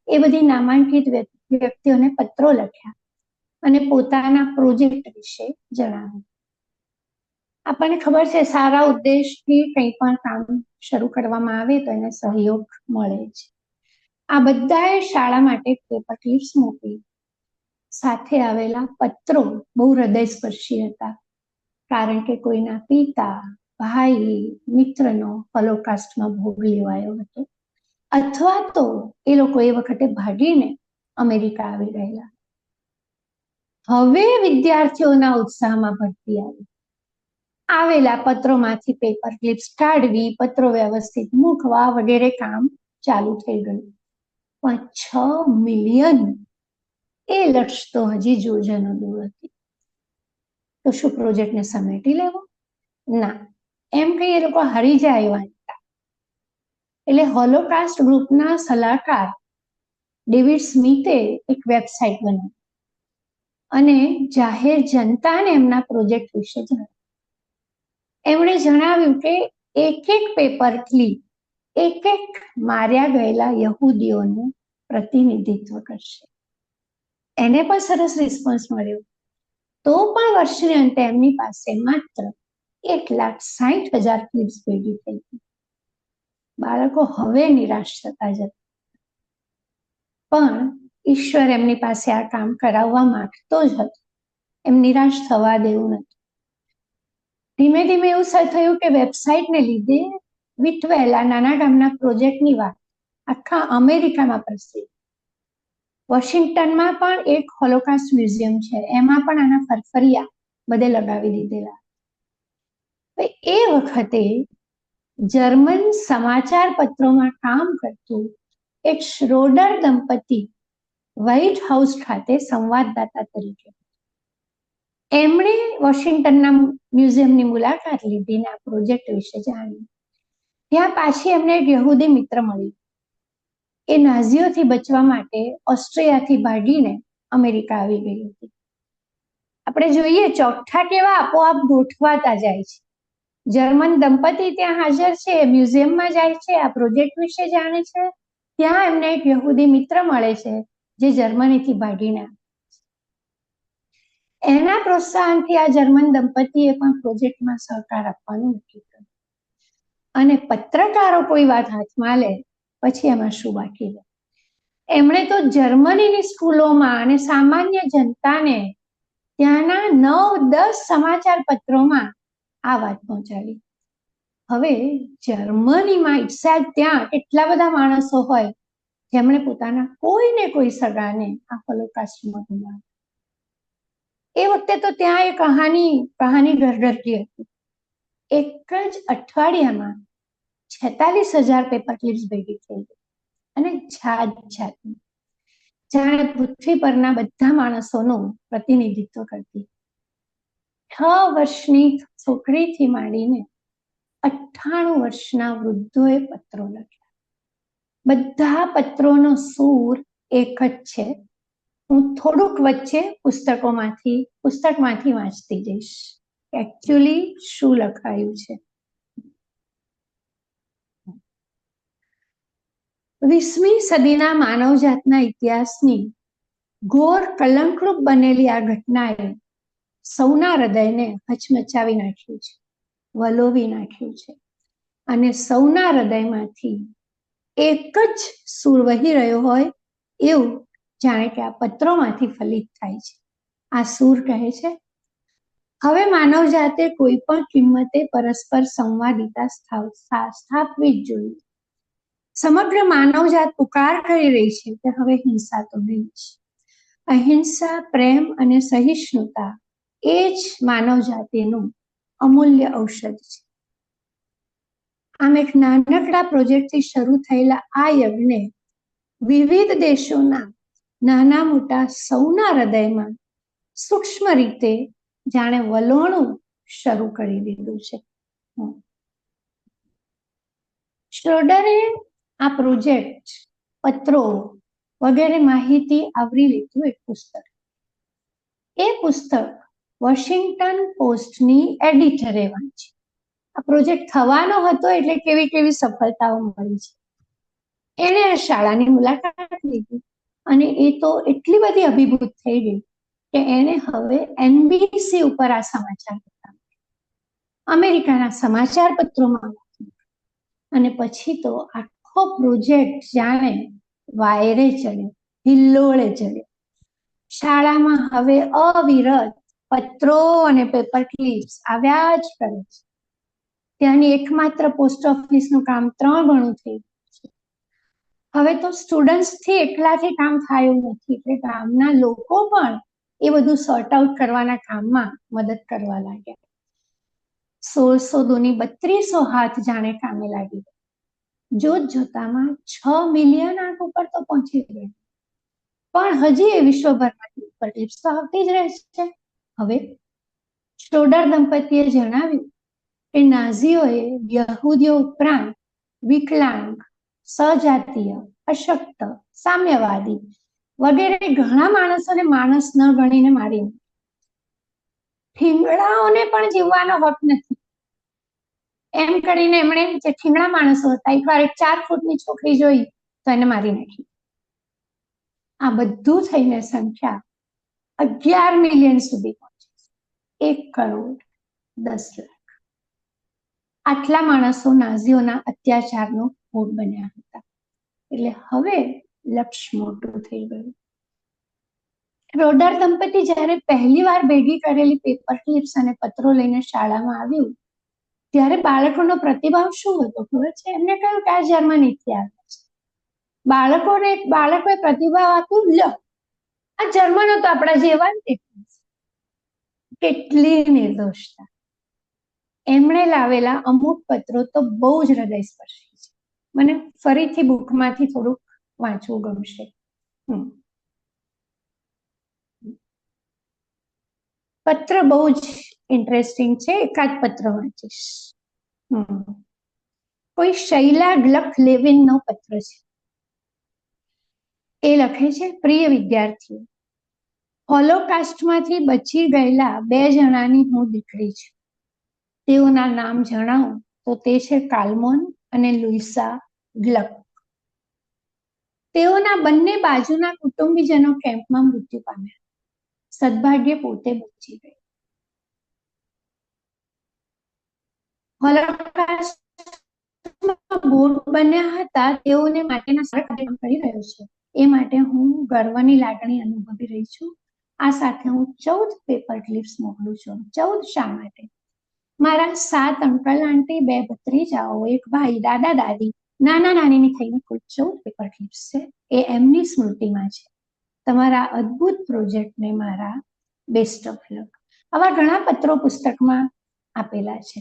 એ બધી નામાંકિત વ્યક્તિઓને પત્રો લખ્યા અને પોતાના પ્રોજેક્ટ વિશે જણાવ્યું. આપણને ખબર છે સારા ઉદ્દેશથી કંઈ પણ કામ શરૂ કરવામાં આવે તો એને સહયોગ મળે છે. આ બધાએ શાળા માટે પેપર ક્લિપ્સ મોકલી. સાથે આવેલા પત્રો બહુ હૃદયસ્પર્શી હતા, કારણ કે કોઈના પિતા, ભાઈ, મિત્રનો હોલોકાસ્ટમાં ભોગ લેવાયો હતો, અથવા તો એ લોકો એ વખતે ભાગીને અમેરિકા આવી ગયેલા. હવે વિદ્યાર્થીઓના ઉત્સાહમાં ભરતી આવી. આવેલા પત્રોમાંથી પેપર ક્લિપ્સ કાઢવી, પત્રો વ્યવસ્થિત મૂકવા વગેરે કામ ચાલુ થઈ ગયું. પણ 6 મિલિયન એ લક્ષ્ય તો હજી જોજનો દૂર હતી. તો શું પ્રોજેક્ટને સમેટી લેવો? ના, એમ કઈ એ લોકો હારી જાય એવા હતા. એટલે હોલોકાસ્ટ ગ્રુપના સલાહકાર ડેવિડ સ્મિથે એક વેબસાઇટ બનાવી અને જાહેર જનતાને એમના પ્રોજેક્ટ વિશે જણાવ્યું. એમણે જણાવ્યું કે એક પેપર ક્લિપ એક માર્યા ગયેલા યહૂદીઓનું પ્રતિનિધિત્વ કરશે. એને પણ સરસ રિસ્પોન્સ મળ્યો. તો પણ વર્ષને અંતે એમની પાસે માત્ર 1,60,000 ક્લિપ્સ ભેગી થઈ ગઈ. બાળકો હવે નિરાશ થતા જતા, પણ ઈશ્વર એમની પાસે આ કામ કરાવવા માંગતો જ હતો. એમ નિરાશ થવા દેવું નથી. ધીમે ધીમે એવું થયું કે વેબસાઇટને લીધે વિઠવેલા નાના ગામના પ્રોજેક્ટની વાત આખા અમેરિકામાં પ્રસિદ્ધ. વોશિંગ્ટનમાં પણ એક હોલોકાસ્ટ મ્યુઝિયમ છે, એમાં પણ આના ફરફરિયા બધે લગાવી દીધેલા. એ વખતે જર્મન સમાચાર પત્રોમાં કામ કરતું એક શ્રોડર દંપતી વ્હાઇટ હાઉસ ખાતે સંવાદદાતા તરીકે, એમણે વોશિંગ્ટનના મ્યુઝિયમની મુલાકાત લીધી ને આ પ્રોજેક્ટ વિશે જાણ્યું. ત્યાં પાછી એમને એક યહૂદી મિત્ર મળી. એ નાઝીઓથી બચવા માટે ઓસ્ટ્રિયાથી ભાગીને અમેરિકા આવી ગઈ હતી. આપણે જોઈએ ચોકઠા કેવા આપોઆપ ગોઠવાતા જાય છે. જર્મન દંપતી ત્યાં હાજર છે, મ્યુઝિયમમાં જાય છે, આ પ્રોજેક્ટ વિશે જાણે છે, ત્યાં એમને એક યહૂદી મિત્ર મળે છે જે જર્મનીથી ભાગીને આવે છે. એના પ્રોત્સાહનથી આ જર્મન દંપતીએ પણ પ્રોજેક્ટમાં સહકાર આપવાનું નક્કી કર્યું. અને પત્રકારો કોઈ વાત હાથમાં લે પછી એમાં શું બાકી રહે. એમણે તો જર્મનીની સ્કૂલોમાં અને સામાન્ય જનતાને ત્યાંના 9-10 સમાચાર પત્રોમાં આ વાત પહોંચાડી. હવે જર્મનીમાં ત્યાં એટલા બધા માણસો હોય જેમણે પોતાના કોઈને કોઈ સગાને આ હોલોકાસ્ટમાં ગુમાવ્યું. એ વખતે તો ત્યાં એ કહાની ઘરઘરતી હતી. એક જ અઠવાડિયામાં 46,000 પેપર ક્લિપ્સ ભેગી થઈ ગઈ અને જાત જાતની, જાણે પૃથ્વી પરના બધા માણસોનું પ્રતિનિધિત્વ કરતી. 6 વર્ષની છોકરીથી માંડીને 98 વર્ષના વૃદ્ધોએ પત્રો લખ્યા. બધા પત્રોનો સૂર એક જ છે. હું થોડુંક વચ્ચે પુસ્તકમાંથી વાંચતી જઈશ એકચ્યુઅલી શું લખાયું છે. 20મી સદીના માનવજાતના ઇતિહાસની ઘોર કલંકરૂપ બનેલી આ ઘટનાએ સૌના હૃદયને હચમચાવી નાખ્યું છે, વલોવી નાખ્યું છે. અને સૌના હૃદયમાંથી એક જ સૂર વહી રહ્યો હોય એવું જાણે કે આ પત્રોમાંથી ફલિત થાય છે. આ સૂર કહે છે, હવે માનવજાતે કોઈ પણ કિંમતે પરસ્પર સંવાદિતા સ્થાપવી જ જોઈએ. સમગ્ર માનવજાત પુકાર કરી રહી છે કે હવે હિંસા તો નહીં જ. અહિંસા, પ્રેમ અને સહિષ્ણુતા એ જ માનવજાતિનું અમૂલ્ય ઔષધ છે. આમ એક નાનકડા પ્રોજેક્ટથી શરૂ થયેલા આ યજ્ઞે વિવિધ દેશોના નાના મોટા સૌના હૃદયમાં સૂક્ષ્મ રીતે જાણે વલોણું શરૂ કરી દીધું છે. શ્રોડરે આ પ્રોજેક્ટ, પત્રો વગેરે માહિતી આવરી લીધું એક પુસ્તક. એ પુસ્તક વોશિંગ્ટન પોસ્ટની એડિટરે વાંચી. આ પ્રોજેક્ટ થવાનો હતો એટલે કેવી કેવી સફળતાઓ મળી છે. એને શાળાની મુલાકાત લીધી અને એ તો એટલી બધી અભિભૂત થઈ ગઈ કે એને હવે NBC ઉપર આ સમાચાર હતા, અમેરિકાના સમાચાર પત્રોમાં, અને પછી તો આખો પ્રોજેક્ટ જાણે વાયરે ચડ્યો, હિલ્લોળે ચડ્યો. શાળામાં હવે અવિરત પત્રો અને પેપર ક્લિપ્સ આવ્યા જ કરે છે. ત્યાંની એકમાત્ર પોસ્ટ ઓફિસનું કામ 3 ગણું થઈ ગયું છે. હવે તો સ્ટુડન્ટ્સથી એકલાથી કામ થયું નથી, એટલે ગામના લોકો પણ એ બધું સોર્ટ આઉટ કરવાના કામમાં મદદ કરવા લાગ્યા. 1600 દૂની 3200 હાથ જાણે કામે લાગી ગયા. જોત જોતામાં 6 મિલિયન આંક ઉપર તો પહોંચી ગયા. પણ હજી એ વિશ્વભરમાંથી પેપર ક્લિપ્સ તો આવતી જ રહે છે. હવે શ્રોડર દંપતીએ જણાવ્યું કે નાઝીઓએ યહૂદીઓ ઉપરાંત વિકલાંગ, સજાતીય, અશક્ત, સામ્યવાદી વગેરે ઘણા માણસોને માણસ ન ગણીને મારી નાખ્યા. ઠીંગડાઓને પણ જીવવાનો હક નથી એમ કરીને એમણે જે ઠીંગડા માણસો હતા, એકવાર એક 4 ફૂટની છોકરી જોઈ તો એને મારી નાખી. આ બધું થઈને સંખ્યા 11 મિલિયન સુધી પહોંચી છે. 1,10,00,000. આટલા માણસો નાઝીઓના અત્યાચારનો ભોગ બન્યા હતા. એટલે હવે લક્ષ્ય મોટું થઈ ગયું. શ્રોડર દંપતી જ્યારે પહેલી વાર ભેગી કરેલી પેપર ક્લિપ્સ અને પત્રો લઈને શાળામાં આવ્યું ત્યારે બાળકોનો પ્રતિભાવ શું હતો ખબર છે? એમને કહ્યું કે આ જર્મનીથી આવ્યા છે. બાળકોએ પ્રતિભાવ આપ્યું, લો આ જર્મનો તો આપણા જેવા જ દેખાય છે. કેટલી નિર્દોષતા! એમણે લાવેલા અમુક પત્રો તો બહુ જ હૃદયસ્પર્શી છે. મને ફરીથી બુકમાંથી થોડુંક વાંચવું ગમશે. પત્ર બહુ જ ઇન્ટરેસ્ટિંગ છે, એકાદ પત્ર વાંચીશ. કોઈ શૈલા ગ્લક લેવિનનો પત્ર છે. એ લખે છે, પ્રિય વિદ્યાર્થીઓ, હોલોકાસ્ટમાંથી બચી ગયેલા 2 જણાની હું દીકરી છું. તેઓના નામ જણાવું તો તે છે કાલ્મોન અને લુઇસા ગ્લક. તેઓના બંને બાજુના કુટુંબીજનો કેમ્પમાં મૃત્યુ પામ્યા. સદભાગ્ય પોતે બચી ગઈ. હોલોકાસ્ટમાં ભોગ બન્યા હતા તેઓને માટેના સારા કામ કરી રહ્યો છે. એ માટે હું ગર્વની લાગણી અનુભવી રહી છું. આ સાથે હું 14 પેપર ક્લિપ્સ મોકલું છું. 14 શા માટે? મારા 7 અંકલ આંટી, 2 ભત્રીજાઓ, 1 ભાઈ, દાદા દાદી, નાના નાનીની થઈને કુલ 14 પેપર ક્લિપ્સ છે. એ એમની સ્મૃતિમાં છે. તમારા અદ્ભુત પ્રોજેક્ટને મારા બેસ્ટ ઓફ લક. આવા ઘણા પત્રો પુસ્તકમાં આપેલા છે.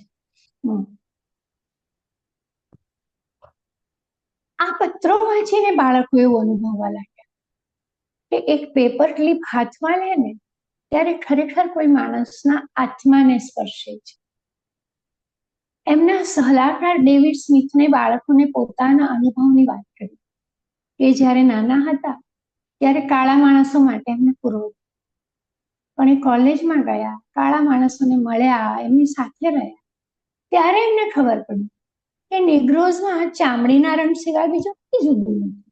આ પત્રો વાંચીને બાળકો એવું અનુભવવા લાગ્યા કે એક પેપર ક્લિપ હાથમાં લે ને ત્યારે ખરેખર કોઈ માણસના આત્માને સ્પર્શે છે. એમના સલાહકાર ડેવિડ સ્મિથને બાળકોને પોતાના અનુભવની વાત કરી કે જ્યારે નાના હતા ત્યારે કાળા માણસો માટે એમને પૂરવું, પણ એ કોલેજમાં ગયા, કાળા માણસોને મળ્યા, એમની સાથે રહ્યા, ત્યારે એમને ખબર પડી કે નેગ્રોઝમાં ચામડીના રંગ સિવાય બીજું કંઈ જુદું નથી.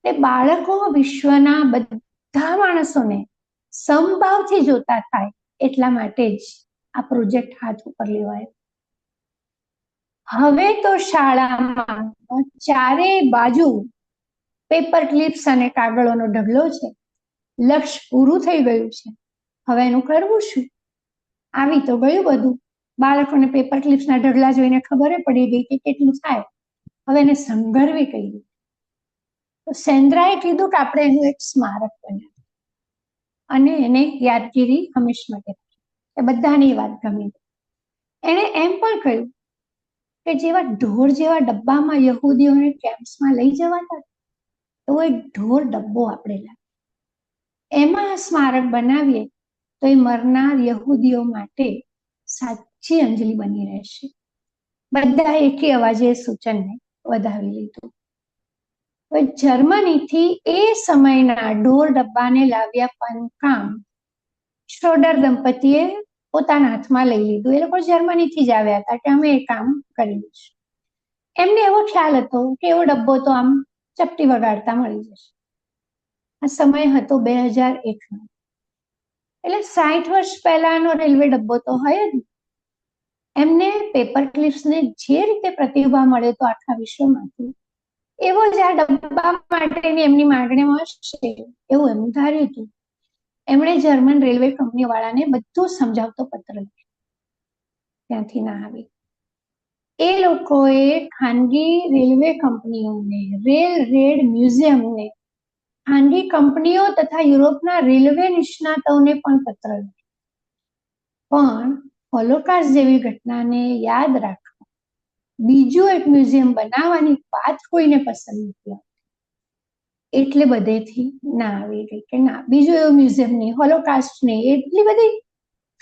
તે બાળકો વિશ્વના બધા માણસોને સમભાવથી જોતા થાય એટલા માટે જ આ પ્રોજેક્ટ હાથ ઉપર લેવાયો. હવે તો શાળામાં ચારે બાજુ પેપર ક્લિપ્સ અને કાગળોનો ઢગલો છે. લક્ષ્ય પૂરું થઈ ગયું છે. હવે એનું કરવું શું? આવી તો ગયું બધું. બાળકોને પેપર ક્લિપ્સના ઢગલા જોઈને ખબર પડી ગઈ કે કેટલું થાય. હવે એને સંઘરવી કઈ રીતે? તો સેન્દ્રાએ કીધું કે આપણે એનું એક સ્મારક બનાવીએ અને એને યાદગીરી હંમેશ માટે એ બધાની વાત ગમી. એણે એમ પણ કહ્યું કે જેવા ઢોર જેવા ડબ્બામાં યહૂદીઓને કેમ્પ્સમાં લઈ જવાતા એવો એક ઢોર ડબ્બો આપણે લાવીએ, એમાં સ્મારક બનાવીએ તો એ મરનાર યહૂદીઓ માટે સાચી અંજલિ બની રહેશે. બધા એકી અવાજે સૂચનને વધાવી લીધું. જર્મનીથી એ સમયના ઢોર ડબ્બાને લાવ્યા પણ કામ શ્રોડર દંપતીએ પોતાના હાથમાં લઈ લીધું. એ લોકો જર્મનીથી જ આવ્યા હતા કે અમે એ કામ કર્યું છે. એમને એવો ખ્યાલ હતો કે એવો ડબ્બો તો આમ ચપટી વગાડતા મળી જશે. આ સમય હતો 2001નો, એટલે 60 વર્ષ પહેલાનો રેલવે ડબ્બો તો હોય જ. એમને પેપર ક્લિપ્સને જે રીતે પ્રતિભાવ મળ્યો તો આખા વિશ્વમાંથી, એવો જ આ ડબ્બા માટેની એમની માંગણીમાં હશે એવું એમનું ધાર્યું હતું. એમણે જર્મન રેલવે કંપની વાળાને બધું સમજાવતો પત્ર લખ્યો. ત્યાંથી ના આવી. એ લોકોએ ખાનગી રેલવે કંપનીઓને, રેડ મ્યુઝિયમને, ખાનગી કંપનીઓ તથા યુરોપના રેલવે નિષ્ણાતોને પણ પત્ર લખ્યો. પણ હોલોકાસ્ટ જેવી ઘટનાને યાદ રાખવા બીજું એક મ્યુઝિયમ બનાવવાની વાત કોઈને પસંદ નથી આવતી. એટલે બધેથી ના આવી ગઈ કે ના, બીજું એવું મ્યુઝિયમ નહીં, હોલોકાસ્ટ નહીં. એટલી બધી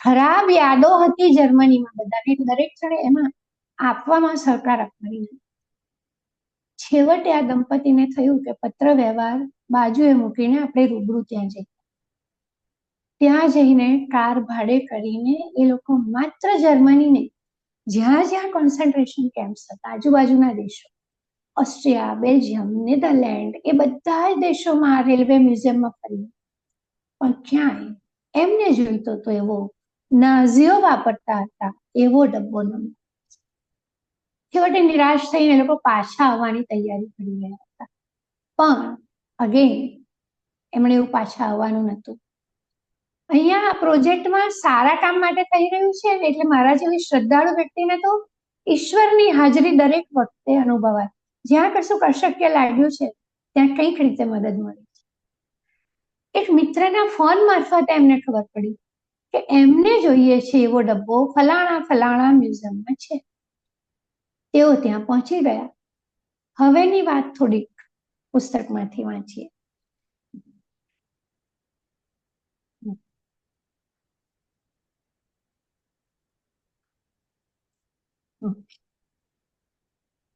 ખરાબ યાદો હતી જર્મનીમાં બધાને, દરેક જણે એમાં આપવામાં સહકાર આપવાની. છેવટે આ દંપતીને થયું કે પત્ર વ્યવહાર બાજુએ મૂકીને આપણે રૂબરૂ ત્યાં જઈએ. ત્યાં જઈને કાર ભાડે કરીને એ લોકો માત્ર જર્મની નહીં, જ્યાં જ્યાં કોન્સન્ટ્રેશન કેમ્પ્સ હતા આજુબાજુના દેશો, ઓસ્ટ્રિયા, બેલ્જિયમ, નેધરલેન્ડ, એ બધા જ દેશોમાં રેલવે મ્યુઝિયમમાં ફરી. પણ ક્યાંય એમને જોઈતો તો એવો નાઝીઓ વાપરતા હતા એવો ડબ્બો ન. છેવટે નિરાશ થઈને લોકો પાછા આવવાની તૈયારી કરી રહ્યા હતા. પણ અગેન એમણે એવું પાછા આવવાનું નહોતું. અહીંયા પ્રોજેક્ટમાં સારા કામ માટે થઈ રહ્યું છે એટલે મારા જેવી શ્રદ્ધાળુ વ્યક્તિને તો ઈશ્વરની હાજરી દરેક વખતે અનુભવાય. જ્યાં કશુંક અશક્ય લાગ્યું છે ત્યાં કંઈક રીતે મદદ મળી. એક મિત્રના ફોન મારફતે એમને ખબર પડી કે એમને જોઈએ છે એવો ડબ્બો ફલાણા ફલાણા મ્યુઝિયમમાં છે. તેઓ ત્યાં પહોંચી ગયા. હવેની વાત થોડીક પુસ્તકમાંથી વાંચીએ.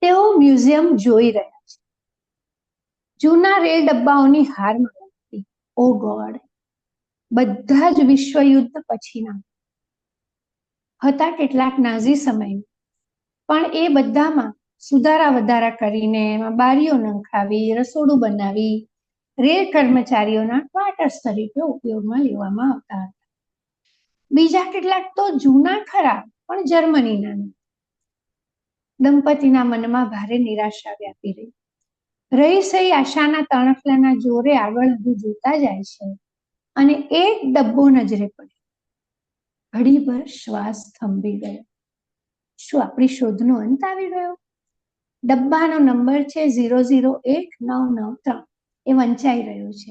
તેઓ મ્યુઝિયમ જોઈ રહ્યા છે. જૂના રેલ ડબ્બાઓની હારમાં હતી. ઓ ગોડ, બધા જ વિશ્વયુદ્ધ પછીના હતા, કેટલાક નાઝી સમયના, પણ એ બધામાં સુધારા વધારા કરીને એમાં બારીઓ નંખાવી, રસોડું બનાવી રેલ કર્મચારીઓના ક્વાર્ટર્સ તરીકે ઉપયોગમાં લેવામાં આવતા હતા. બીજા કેટલાક તો જૂના ખરા પણ જર્મનીના. દંપતીના મનમાં ભારે નિરાશા વ્યાપી રહી. રહી સહી આશાના તણખલાના જોરે આગળ હજુ જોતા જાય છે અને એક ડબ્બો નજરે પડ્યો. ઘડીભર શ્વાસ થંભી ગયો. શું આપણી શોધનો અંત આવી ગયો? ડબ્બાનો નંબર છે 001993. એ વંચાઈ રહ્યો છે.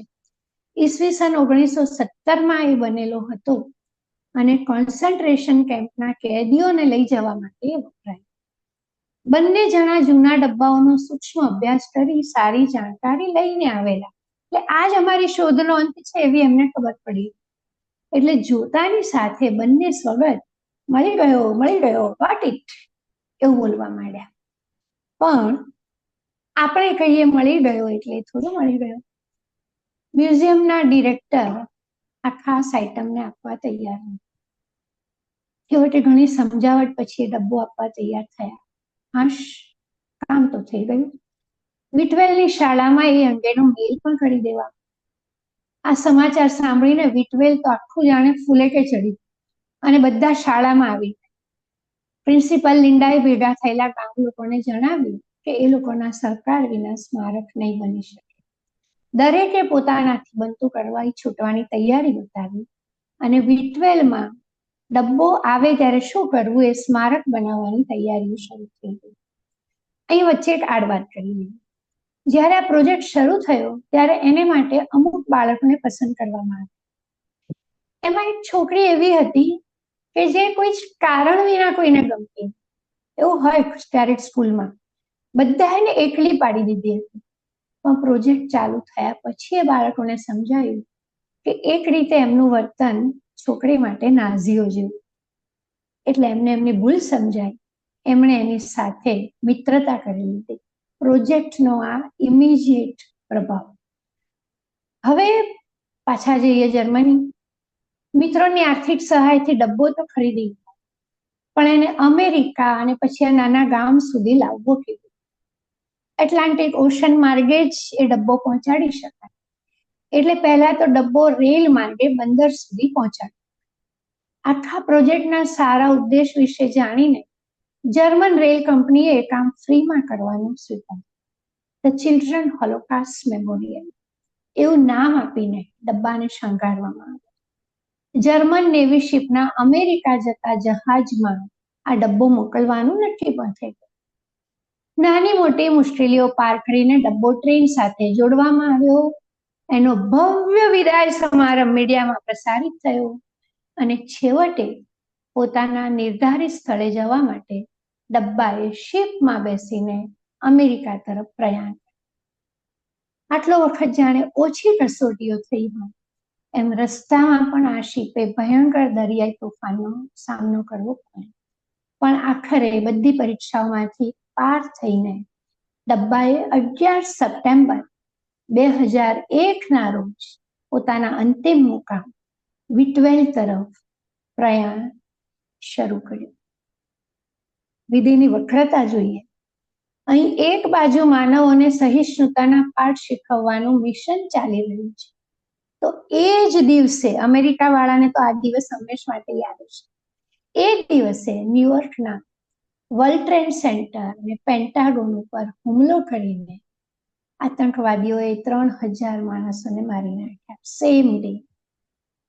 ઈસવીસન 1917માં એ બનેલો હતો અને કોન્સન્ટ્રેશન કેમ્પના કેદીઓને લઈ જવા માટે વપરાય. બંને જણા જૂના ડબ્બાઓનો સૂક્ષ્મ અભ્યાસ કરી સારી જાણકારી લઈને આવેલા. એટલે આ જ અમારી શોધનો અંત છે એવી એમને ખબર પડી. એટલે જોતાની સાથે બંને સ્વગત મળી ગયો, ગોટ ઇટ એવું બોલવા માંડ્યા. પણ આપણે કહીએ મળી ગયો એટલે થોડો મળી ગયો. મ્યુઝિયમના ડિરેક્ટર આ ખાસ આઈટમને આપવા તૈયાર નથી. છેવટે ઘણી સમજાવટ પછી એ ડબ્બો આપવા તૈયાર થયા. હાશ, કામ તો થઈ ગયું. વિટવેલની શાળામાં એ અંગેનો મેલ પણ કરી દેવા. આ સમાચાર સાંભળીને વિટવેલ તો આખું જાણે ફૂલે કે ચડી અને બધા શાળામાં આવી. પ્રિન્સિપલ લિન્ડાએ ભેગા થયેલા ગામ લોકોને જણાવ્યું કે એ લોકોના સહકાર વિના સ્મારક નહીં બની શકે. દરેકે પોતાનાથી બનતું કરવા છૂટવાની તૈયારી બતાવી અને વિટવેલમાં ડબ્બો આવે ત્યારે શું કરવું એ સ્મારક બનાવવાની તૈયારીઓ શરૂ થઈ ગઈ. અહીં વચ્ચે એક આડ વાત કરી. જ્યારે આ પ્રોજેક્ટ શરૂ થયો ત્યારે એને માટે અમુક બાળકોને પસંદ કરવામાં આવ્યા. એમાં એક છોકરી એવી હતી કે જે કોઈ કારણ વિના કોઈને ગમતી. એવું હોય ત્યારે સ્કૂલમાં બધા એને એકલી પાડી દીધી હતી. પણ પ્રોજેક્ટ ચાલુ થયા પછી એ બાળકોને સમજાયું કે એક રીતે એમનું વર્તન છોકરી માટે નાઝીઓ જેવું. એટલે એમને એમની ભૂલ સમજાય. એમણે એની સાથે મિત્રતા કરી લીધી. પ્રોજેક્ટનો આ ઇમિજિએટ પ્રભાવ. હવે પાછા જઈએ જર્મની. મિત્રોની આર્થિક સહાયથી ડબ્બો તો ખરીદી, પણ એને અમેરિકા અને પછી આ નાના ગામ સુધી લાવવો કેવો? એટલાન્ટિક ઓશન માર્ગે જ એ ડબ્બો પહોંચાડી શકાય. એટલે પહેલા તો ડબ્બો રેલ માર્ગે બંદર સુધી પહોંચાડ્યો. આખા પ્રોજેક્ટના સારા ઉદ્દેશ વિશે જાણીને જર્મન રેલ કંપનીએ એ કામ ફ્રીમાં કરવાનું સ્વીકાર્યું. ધ ચિલ્ડ્રન હોલોકાસ્ટ મેમોરિયલ એવું નામ આપીને ડબ્બાને શણગારવામાં આવ્યો. જર્મન નેવી શિપના અમેરિકા જતા જહાજમાં આ ડબ્બો મોકલવાનું નક્કી પણ થઈ ગયું. નાની મોટી મુશ્કેલીઓ પાર કરીને ડબ્બો ટ્રેન સાથે જોડવામાં આવ્યો. એનો ભવ્ય વિદાય સમારંભ મીડિયામાં પ્રસારિત થયો અને છેવટે પોતાના નિર્ધારિત સ્થળે જવા માટે ડબ્બાએ શિપમાં બેસીને અમેરિકા તરફ પ્રયાણ કર્યું. આટલો વખત જાણે ઓછી કસોટીઓ થઈ હોય એમ રસ્તામાં પણ આ શિપે ભયંકર દરિયાઈ તોફાનનો સામનો કરવો પડ્યો. પણ આખરે બધી પરીક્ષાઓમાંથી પાર થઈને ડબ્બાએ 11 સપ્ટેમ્બર 2001ના રોજ પોતાના અંતિમ મુકામ વિટવેલ તરફ પ્રયાણ શરૂ કર્યું. વિધિની વક્રતા જોઈએ. અહીં એક બાજુ માનવોને સહિષ્ણુતાના પાઠ શીખવવાનું મિશન ચાલી રહ્યું છે, તો એ જ દિવસે અમેરિકા વાળાને તો આ દિવસ હંમેશ માટે યાદ હશે. એ દિવસે ન્યુયોર્કના વર્લ્ડ ટ્રેડ સેન્ટર અને પેન્ટાગોન ઉપર હુમલો કરીને આતંકવાદીઓએ 3000 માણસોને મારી નાખ્યા. Same day.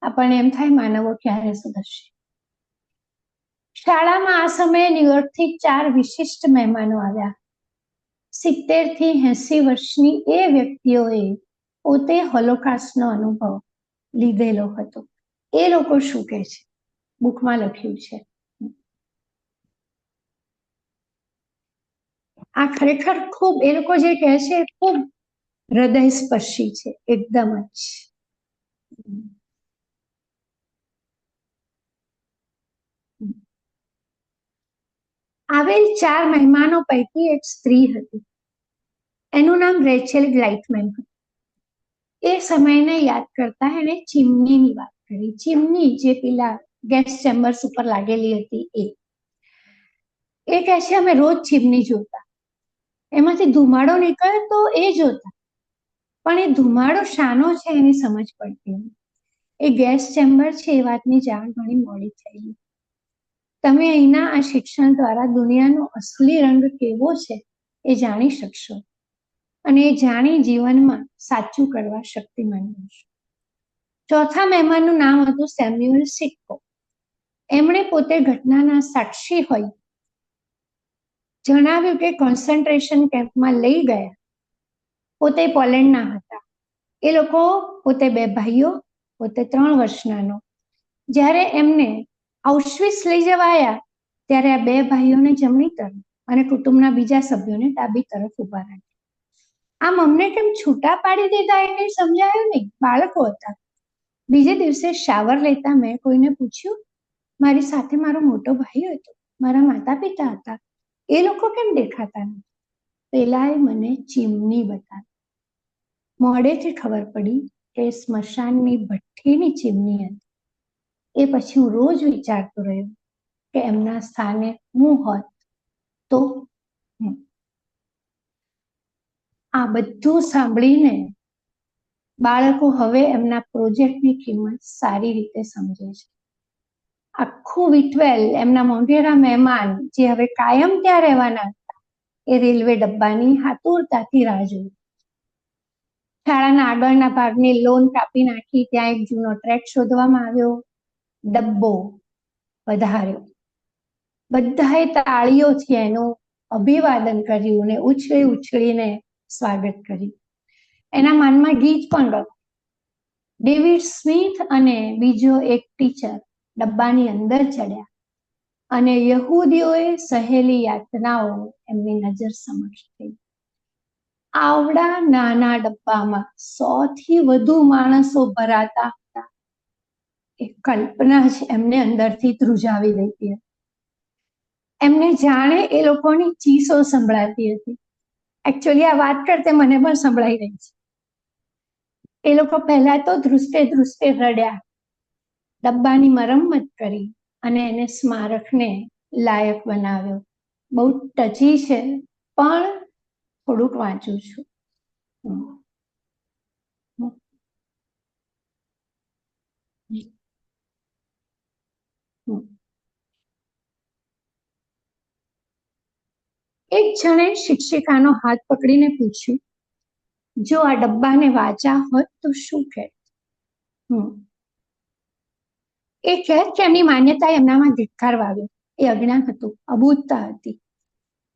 આપણને એમ થાય માનવો ક્યારે સુધરશે. શાળામાં આ સમયે ન્યુયોર્કથી 4 વિશિષ્ટ મહેમાનો આવ્યા. 70 થી 80 વર્ષની એ વ્યક્તિઓએ પોતે હોલોકાસ્ટનો અનુભવ લીધેલો હતો. એ લોકો શું કહે છે, બુકમાં લખ્યું છે. આ ખરેખર ખૂબ, એ લોકો જે કહે છે ખૂબ હૃદયસ્પર્શી છે, એકદમ જ. આવેલ 4 મહેમાનો પૈકી એક સ્ત્રી હતી. એનું નામ રેચેલ ગ્લાઇટમેન હતું. એ સમયને યાદ કરતા એને ચીમનીની વાત કરી. ચીમની જે પેલા ગેસ ચેમ્બર્સ ઉપર લાગેલી હતી એ કહે છે અમે રોજ ચીમની જોતા, એમાંથી ધુમાડો નીકળે તો એ જોતા, પણ એ ધુમાડો શાનો છે એની સમજ પડતી નહીં. એ ગેસ ચેમ્બર છે એ વાતની જાણ ઘણી મોડી થયેલી. તમે અહીંના આ શિક્ષણ દ્વારા દુનિયાનો અસલી રંગ કેવો છે એ જાણી શકશો અને એ જાણી જીવનમાં સાચું કરવા શક્તિમાન બનશો. ચોથા મહેમાનનું નામ હતું સેમ્યુઅલ સિટકો. એમણે પોતે ઘટનાના સાક્ષી હોય જણાવ્યું કે કોન્સન્ટ્રેશન કેમ્પમાં લઈ ગયા. પોતે પોલેન્ડના હતા. એ લોકો પોતે 2 ભાઈઓ, પોતે 3 વર્ષનાનો. જ્યારે એમને આઉશ્વિટ્સ લઈ જવાયા ત્યારે આ 2 ભાઈઓને જમણી તરફ અને કુટુંબના બીજા સભ્યોને ડાબી તરફ ઉભા રાખ્યા. આમ અમને કેમ છૂટા પાડી દીધા એ કંઈ સમજાયું નહીં, બાળકો હતા. બીજે દિવસે શાવર લેતા મેં કોઈને પૂછ્યું, મારી સાથે મારો મોટો ભાઈ હતો, મારા માતા પિતા હતા, એ લોકો કેમ દેખાતા નથી? પેલાએ મને ચીમની બતાવી. મોડેથી ખબર પડી કે સ્મશાનની ભઠ્ઠીની ચીમની હતી. એ પછી હું રોજ વિચારતો રહ્યો કે એમના સ્થાને હું હોત તો. આ બધું સાંભળીને બાળકો હવે એમના પ્રોજેક્ટની કિંમત સારી રીતે સમજે છે. આખું વિટવેલ એમના મોઢેરા મહેમાન જે હવે કાયમ ત્યાં રહેવાના હતા એ રેલવે ડબ્બાની આતુરતાથી રાહ જોઈ. શાળાના આગળના ભાગની લોન કાપી નાખી, ત્યાં એક જૂનો ટ્રેક શોધવામાં આવ્યો. ડબ્બો વધાર્યો. બધાએ તાળીઓથી એનું અભિવાદન કર્યું અને ઉછળી ઉછળીને સ્વાગત કર્યું. એના માનમાં ગીત પણ ગાયું. ડેવિડ સ્મિથ અને બીજો એક ટીચર ડબ્બાની અંદર ચડ્યા અને યહૂદીઓએ સહેલી યાતનાઓ એમની નજર સમક્ષ થઈ. આવડા નાના ડબ્બામાં 100 થી વધુ માણસો ભરાતા હતા. એ કલ્પના જ એમને અંદરથી ધ્રુજાવી દેતી હતી. એમને જાણે એ લોકોની ચીસો સંભળાતી હતી. એકચ્યુઅલી આ વાત કરતે મને પણ સંભળાઈ રહી છે. એ લોકો પહેલા તો ધ્રુસકે ધ્રુસકે રડ્યા, ડબ્બાની મરમ્મત કરી અને એને સ્મારકને લાયક બનાવ્યો. બહુ ટચી છે, પણ થોડુંક વાંચું છું. એક જણે શિક્ષિકાનો હાથ પકડીને પૂછ્યું, જો આ ડબ્બાને વાચા હોત તો શું કહેત? એ કહેત કે એમની માન્યતાએ એમનામાં ધિક્કાર વાવ્યો. એ અજ્ઞાન હતું, અબૂધતા હતી.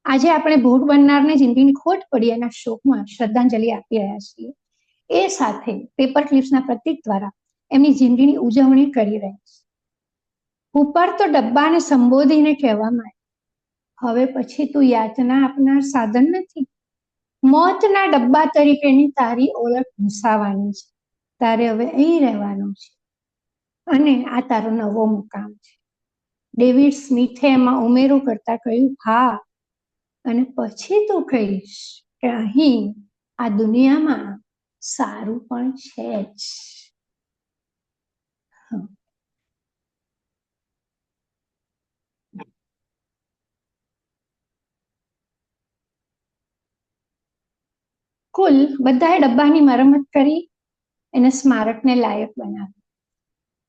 આજે આપણે ભોગ બનનારને જિંદગીની ખોટ પડી એના શોકમાં શ્રદ્ધાંજલિ આપી રહ્યા છીએ. એ સાથે પેપર ક્લિપ્સના પ્રતીક દ્વારા એમની જિંદગીની ઉજવણી કરી રહ્યા છે. ઉપર તો ડબ્બાને સંબોધીને કહેવામાં આવ્યું, હવે પછી તું યાતના આપનાર સાધન નથી, મોતના ડબ્બા તરીકેની તારી ઓળખ ઘૂસાવાની છે. તારે હવે અહીં રહેવાનું છે અને આ તારો નવો મુકામ છે. ડેવિડ સ્મિથે એમાં ઉમેરો કરતા કહ્યું, હા, અને પછી તું કહીશ કે અહીં આ દુનિયામાં સારું પણ છે જ. કુલ બધાએ ડબ્બાની મરમ્મત કરી એને સ્મારકને લાયક બનાવ્યું.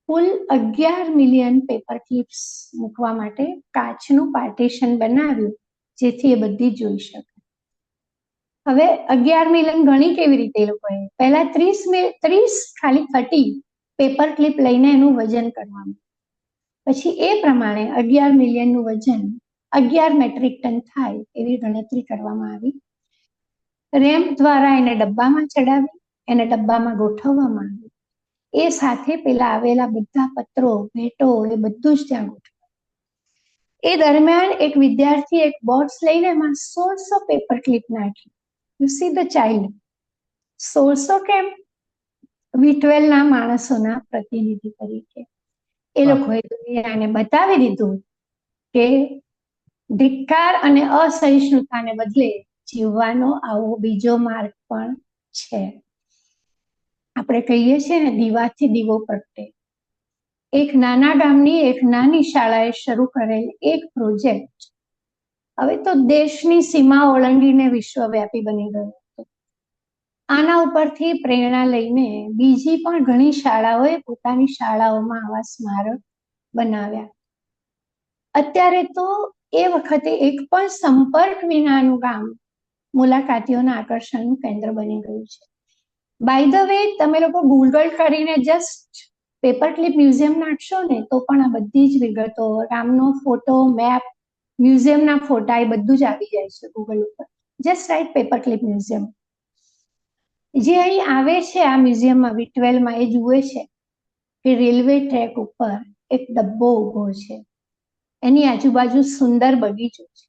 કુલ 11 મિલિયન પેપર ક્લિપ્સ મૂકવા માટે કાચનું પાર્ટીશન બનાવ્યું જેથી એ બધી જોઈ શકે. હવે 11 મિલિયન ગણી કેવી રીતે એ લોકોએ? પહેલા 30 પેપર ક્લિપ લઈને એનું વજન કરવામાં, પછી એ પ્રમાણે 11 મિલિયનનું વજન 11 મેટ્રિક ટન થાય એવી ગણતરી કરવામાં આવી રેમ્પ દ્વારા એને ડબ્બામાં ચડાવી, એને ડબ્બામાં ગોઠવવામાં આવ્યું. એ સાથે પેલા આવેલા બધા પત્રો, ભેટો એ બધું જ ત્યાં ગોઠવ્યું. એ દરમિયાન એક વિદ્યાર્થી એક બોક્સ લઈને એમાં 1600 પેપર ક્લિપ નાખી. You see the child. 1600 કેમ? V12 ના માણસોના પ્રતિનિધિ તરીકે એ લોકોએ દુનિયાને બતાવી દીધું કે ધિક્કાર અને અસહિષ્ણુતાને બદલે જીવવાનો આવો બીજો માર્ગ પણ છે. આપણે કહીએ છીએ ને, દીવાથી દીવો પ્રગટે. એક નાના ગામની એક નાની શાળાએ શરૂ કરેલ એક પ્રોજેક્ટ હવે તો દેશની સીમા ઓળંગીને વિશ્વવ્યાપી બની ગયો હતો. આના ઉપરથી પ્રેરણા લઈને બીજી પણ ઘણી શાળાઓએ પોતાની શાળાઓમાં આવા સ્મારક બનાવ્યા. અત્યારે તો એ વખતે એક પણ સંપર્ક વિનાનું ગામ મુલાકાતીઓના આકર્ષણનું કેન્દ્ર બની ગયું છે. બાય ધ વે, તમે લોકો ગૂગલ કરીને જસ્ટ પેપર ક્લિપ મ્યુઝિયમ નાખશો ને તો પણ આ બધી જ વિગતો, ગામનો ફોટો, મેપ, મ્યુઝિયમના ફોટા એ બધું જ આવી જાય છે ગૂગલ ઉપર. Just write paper clip museum. જે અહીં આવે છે આ મ્યુઝિયમમાં, V12માં, એ જુએ છે કે રેલવે ટ્રેક ઉપર એક ડબ્બો ઊભો છે. એની આજુબાજુ સુંદર બગીચો છે.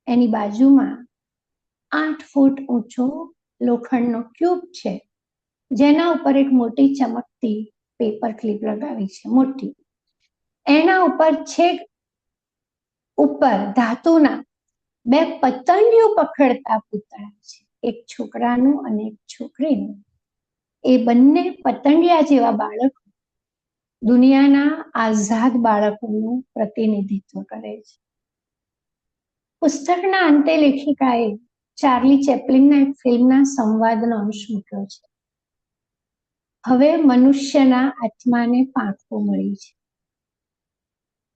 એની બાજુમાં 8 ફૂટ ઊંચો લોખંડનો ક્યુબ છે, જેના ઉપર એક મોટી ચમકતી પેપર ક્લિપ લગાવી છે, મોટી. એના ઉપર છેક ઉપર ધાતુના 2 પતંગિયું પકડતા પૂતળા છે, એક છોકરાનું અને એક છોકરીનું. એ બંને પતંગિયા જેવા બાળકો દુનિયાના આઝાદ બાળકોનું પ્રતિનિધિત્વ કરે છે. પુસ્તકના અંતે લેખિકાએ ચાર્લી ચેપ્લિનના એક ફિલ્મના સંવાદનો અંશ મૂક્યો છે. હવે મનુષ્યના આત્માને પાંખો મળી છે.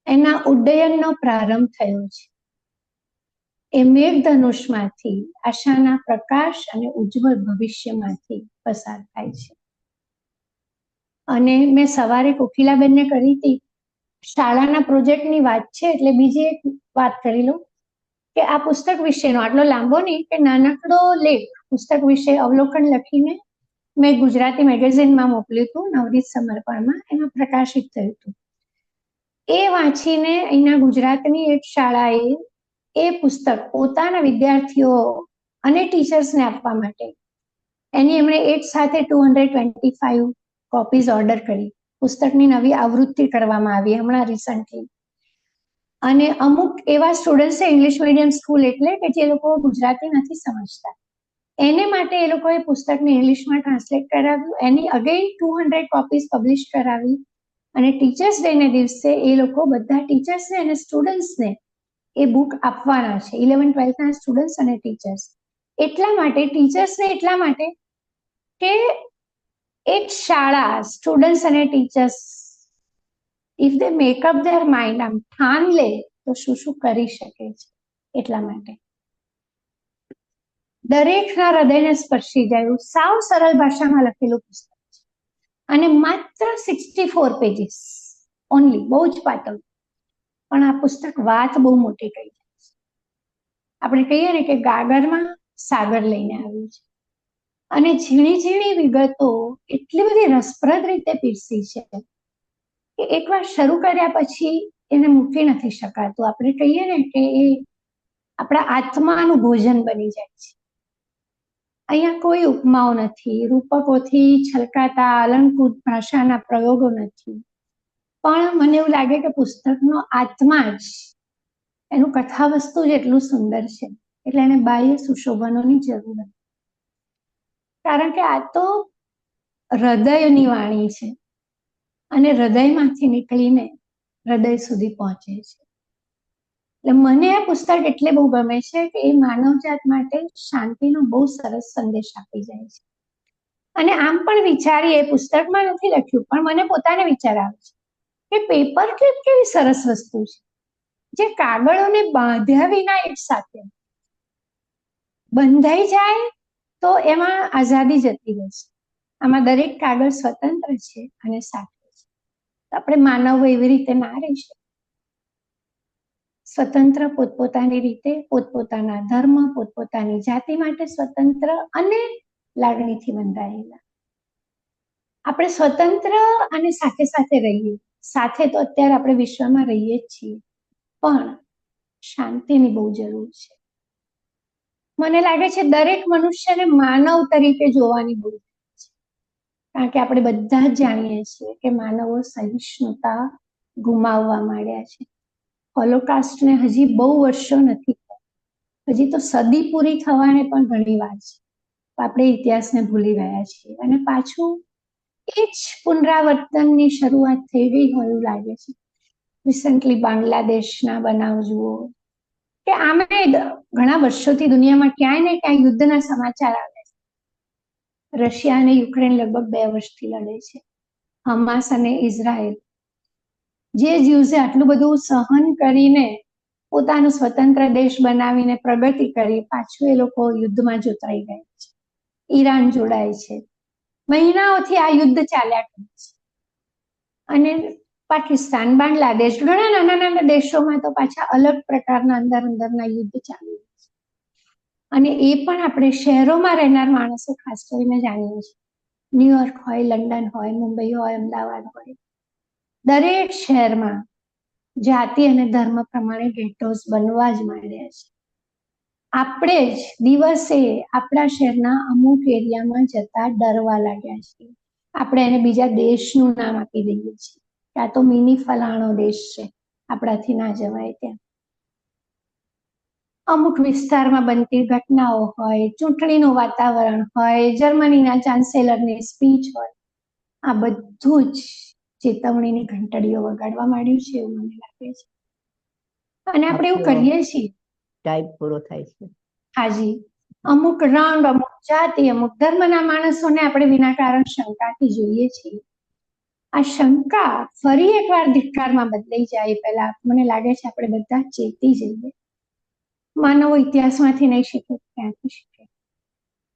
એના ઉડ્ડયનનો પ્રારંભ થયો છે. એ મેઘધનુષમાંથી આશાના પ્રકાશ અને ઉજ્જવળ ભવિષ્યમાંથી પસાર થાય છે. અને મેં સવારે કોકિલાબેનને કરી હતી, શાળાના પ્રોજેક્ટની વાત છે એટલે બીજી એક વાત કરી લઉં કે આ પુસ્તક વિશેનો આટલો લાંબો નહીં, કે નાનકડો લેખ પુસ્તક વિશે અવલોકન લખીને મેં ગુજરાતી મેગેઝિનમાં મોકલ્યું હતું, નવરીત સમર્પણમાં. એમાં પ્રકાશિત થયું હતું. એ વાંચીને અહીંના ગુજરાતની એક શાળાએ એ પુસ્તક પોતાના વિદ્યાર્થીઓ અને ટીચર્સને આપવા માટે એની એમણે એક સાથે 225 કોપીઝ ઓર્ડર કરી. પુસ્તકની નવી આવૃત્તિ કરવામાં આવી હમણાં રિસન્ટલી. અને અમુક એવા સ્ટુડન્ટ્સ છે, ઇંગ્લિશ મીડિયમ સ્કૂલ એટલે કે જે લોકો ગુજરાતી નથી સમજતા, એને માટે એ લોકોએ પુસ્તકને ઇંગ્લિશમાં ટ્રાન્સલેટ કરાવ્યું. એની અગેન 200 કોપીઝ પબ્લિશ કરાવી. અને ટીચર્સ ડેને દિવસે એ લોકો બધા ટીચર્સને અને સ્ટુડન્ટ્સને એ બુક આપવાના છે, 11-12ના સ્ટુડન્ટ્સ અને ટીચર્સ. એટલા માટે કે એક શાળા, સ્ટુડન્ટ્સ અને teachers if they make up there mind, આમ ઠાન લે તો શું શું કરી શકે છે. એટલા માટે દરેકના હૃદયને સ્પર્શી જાય, સાવ સરળ ભાષામાં લખેલું પુસ્તક છે. અને માત્ર 64 પેજીસ ઓનલી, બહુ જ પાતળું. પણ આ પુસ્તક વાત બહુ મોટી કહી જાય છે. આપણે કહીએ ને કે ગાગરમાં સાગર લઈને આવ્યું છે. અને ઝીણી ઝીણી વિગતો એટલી બધી રસપ્રદ રીતે પીરસી છે કે એકવાર શરૂ કર્યા પછી એને મૂકી નથી શકાતું. આપણે કહીએ ને કે એ આપણા આત્માનું ભોજન બની જાય છે. અહીંયા કોઈ ઉપમાઓ નથી, રૂપકોથી છલકાતા અલંકૃત ભાષાના પ્રયોગો નથી. પણ મને એવું લાગે કે પુસ્તકનો આત્મા જ, એનું કથા વસ્તુ જ એટલું સુંદર છે એટલે એને બાહ્ય સુશોભનોની જરૂર નથી. કારણ કે આ તો હૃદયની વાણી છે અને હૃદયમાંથી નીકળીને હૃદય સુધી પહોંચે છે. એટલે મને આ પુસ્તક એટલે બહુ ગમે છે કે એ માનવજાત માટે શાંતિનો બહુ સરસ સંદેશ આપી જાય છે. અને આમ પણ વિચારીએ, પુસ્તકમાં નથી લખ્યું પણ મને પોતાને વિચાર આવે છે કે પેપર ક્લિપ કેવી સરસ વસ્તુ છે, જે કાગળોને બાંધ્યા વિના એક સાથે બંધાઈ જાય તો એમાં આઝાદી જતી રહે છે. આમાં દરેક કાગળ સ્વતંત્ર છે અને સાથે છે. આપણે માનવો એવી રીતે ના રહી શકીએ. સ્વતંત્ર પોતપોતાની રીતે, પોતપોતાના ધર્મ, પોતપોતાની જાતિ માટે સ્વતંત્ર અને લાગણીથી બંધાયેલા. આપણે સ્વતંત્ર અને સાથે સાથે રહીએ. સાથે તો અત્યારે આપણે વિશ્વમાં રહીએ જ છીએ, પણ શાંતિની બહુ જરૂર છે. મને લાગે છે દરેક મનુષ્યને માનવ તરીકે જોવાની બહુ જરૂર છે, કારણ કે આપણે બધા જ જાણીએ છીએ કે માનવો સહિષ્ણુતા ગુમાવવા માંડ્યા છે. હોલોકાસ્ટને હજી બહુ વર્ષો નથી થયા, હજી તો સદી પૂરી થવાને પણ ઘણી વાર છે. આપણે ઇતિહાસને ભૂલી ગયા છીએ અને પાછું એ જ પુનરાવર્તનની શરૂઆત થઈ ગઈ હોય એવું લાગે છે. રિસન્ટલી બાંગ્લાદેશના બનાવ જુઓ કે આમે ઘણા વર્ષોથી દુનિયામાં ક્યાંય ને ક્યાંય યુદ્ધના સમાચાર આવે છે. રશિયા અને યુક્રેન લગભગ 2 વર્ષથી લડે છે. હમાસ અને ઇઝરાયલ, જે જ્યુઝે આટલું બધું સહન કરીને પોતાનું સ્વતંત્ર દેશ બનાવીને પ્રગતિ કરી, પાછું એ લોકો યુદ્ધમાં જોતરાઈ ગયા છે. ઈરાન જોડાય છે. મહિનાઓથી આ યુદ્ધ ચાલ્યા કરે છે. અને પાકિસ્તાન, બાંગ્લાદેશ, ઘણા નાના નાના દેશોમાં તો પાછા અલગ પ્રકારના અંદરના યુદ્ધ ચાલુ છે. અને એ પણ આપણે શહેરોમાં રહેનાર માણસો ખાસ કરીને જાણીએ છીએ. ન્યુયોર્ક હોય, લંડન હોય, મુંબઈ હોય, અમદાવાદ હોય, દરેક શહેરમાં જાતિ અને ધર્મ પ્રમાણે ગેટોઝ બનવા જ માંડ્યા છે. આપણે જ દિવસે આપણા શહેરના અમુક એરિયામાં જતા ડરવા લાગ્યા છીએ. આપણે એને બીજા દેશનું નામ આપી દઈએ છીએ કે આ તો મિની ફલાણો દેશ છે, આપણાથી ના જવાય ત્યાં. અમુક વિસ્તારમાં બનતી ઘટનાઓ હોય, ચૂંટણીનું વાતાવરણ હોય, જર્મનીના ચાન્સેલરની સ્પીચ હોય, આ બધું જ ચેતવણીની ઘંટડીઓ વગાડવા માંડ્યું છે એવું મને લાગે છે. અને આપણે એવું કરીએ છીએ. ટાઈમ પૂરો થાય છે. હાજી, અમુક રંગ, અમુક જાતિ, અમુક ધર્મના માણસોને આપણે વિના કારણ શંકાથી જોઈએ છીએ. આ શંકા ફરી એકવાર ધિક્કારમાં બદલાઈ જાય પહેલા મને લાગે છે આપણે બધા ચેતી જઈએ. માનવો ઇતિહાસમાંથી નહીં શીખે, ક્યાંથી શીખે?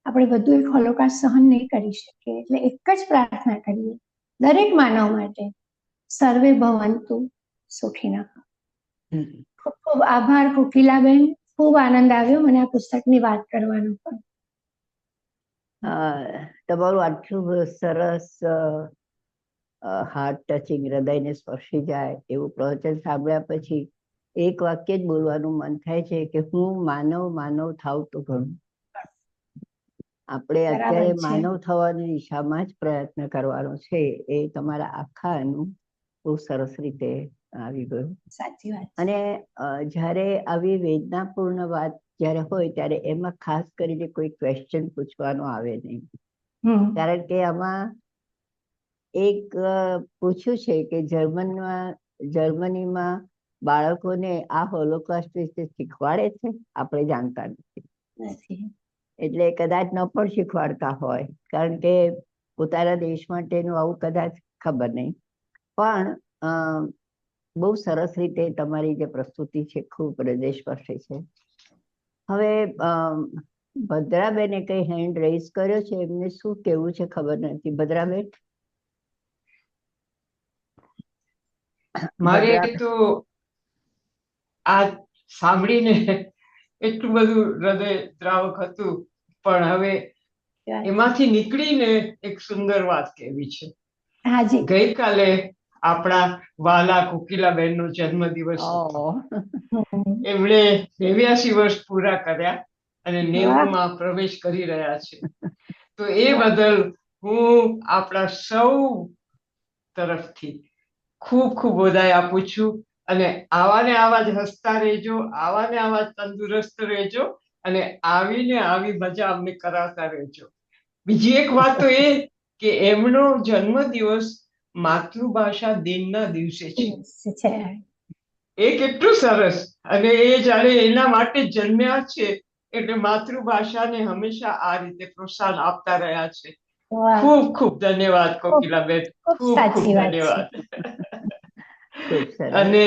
આપણે બધું એક હોલોકાસ્ટ સહન નહીં કરી શકીએ. એટલે એક જ પ્રાર્થના કરીએ દરેક માનવ માટે, સર્વે ભવંતુ સુખીનઃ. ખૂબ ખૂબ આભાર કોકિલાબેન, ખૂબ આનંદ આવ્યો મને આ પુસ્તકની વાત કરવાનો પણ. તમારું આટલું સરસ હાર્ટ ટચિંગ, હૃદયને સ્પર્શી જાય એવું પ્રવચન સાંભળ્યા પછી એક વાક્ય જ બોલવાનું મન થાય છે કે હું માનવ માનવ થાવ તો ઘણું. આપણે અત્યારે માનવ થવાની દિશામાં જ પ્રયત્ન કરવાનો છે. એ તમારા આખાનું બહુ સરસ રીતે આવી ગયું. સાચી વાત. અને જ્યારે આવી વેદનાપૂર્ણ વાત જ્યારે હોય ત્યારે એમાં ખાસ કરીને કોઈ ક્વેશ્ચન પૂછવાનો આવે નહીં, કારણ કે આમાં એક પૂછ્યું છે કે જર્મનીમાં બાળકોને આ હોલોકાસ્ટ વિશે શીખવાડે છે, આપણે જાણતા નથી. એટલે કદાચ ન પણ શીખવાડતા હોય, કારણ કે પોતાના દેશ માટેનું આવું કદાચ ખબર નહીં. પણ બહુ સરસ રીતે તમારી જે પ્રસ્તુતિ છે ખૂબ હૃદયસ્પર્શી છે. હવે ભદ્રાબેને કઈ હેન્ડ રેઝ કર્યો છે, એમને શું કેવું છે ખબર નથી. ભદ્રાબેન, મારે તો આ સાંભળીને એટલું બધું હૃદય દ્રાવક હતું, પણ હવે એમાંથી નીકળીને એક સુંદર વાત કહેવી છે. ગઈકાલે આપણા વાલા કોકિલાબેન નો જન્મદિવસ હતો. એમણે 89 વર્ષ પૂરા કર્યા અને 90માં પ્રવેશ કરી રહ્યા છે. તો એ બદલ હું આપણા સૌ તરફથી ખૂબ ખૂબ વધાઈ આપું છું. અને આવા ને આવા જ હસતા રહેજો, આવા ને આવા જ તંદુરસ્ત રહેજો અને આવીને આવી મજા અમને કરાવતા રહેજો. બીજી એક વાત તો એ કે એમનો જન્મદિવસ માતૃભાષા દિનના દિવસે છે. એ કેટલું સરસ. અને એ જાણે એના માટે જન્મ્યા છે એટલે માતૃભાષાને હંમેશા આ રીતે પ્રોત્સાહન આપતા રહ્યા છે. ખૂબ ખૂબ ધન્યવાદ કોકિલાબેન, ખૂબ ખૂબ ધન્યવાદ. અને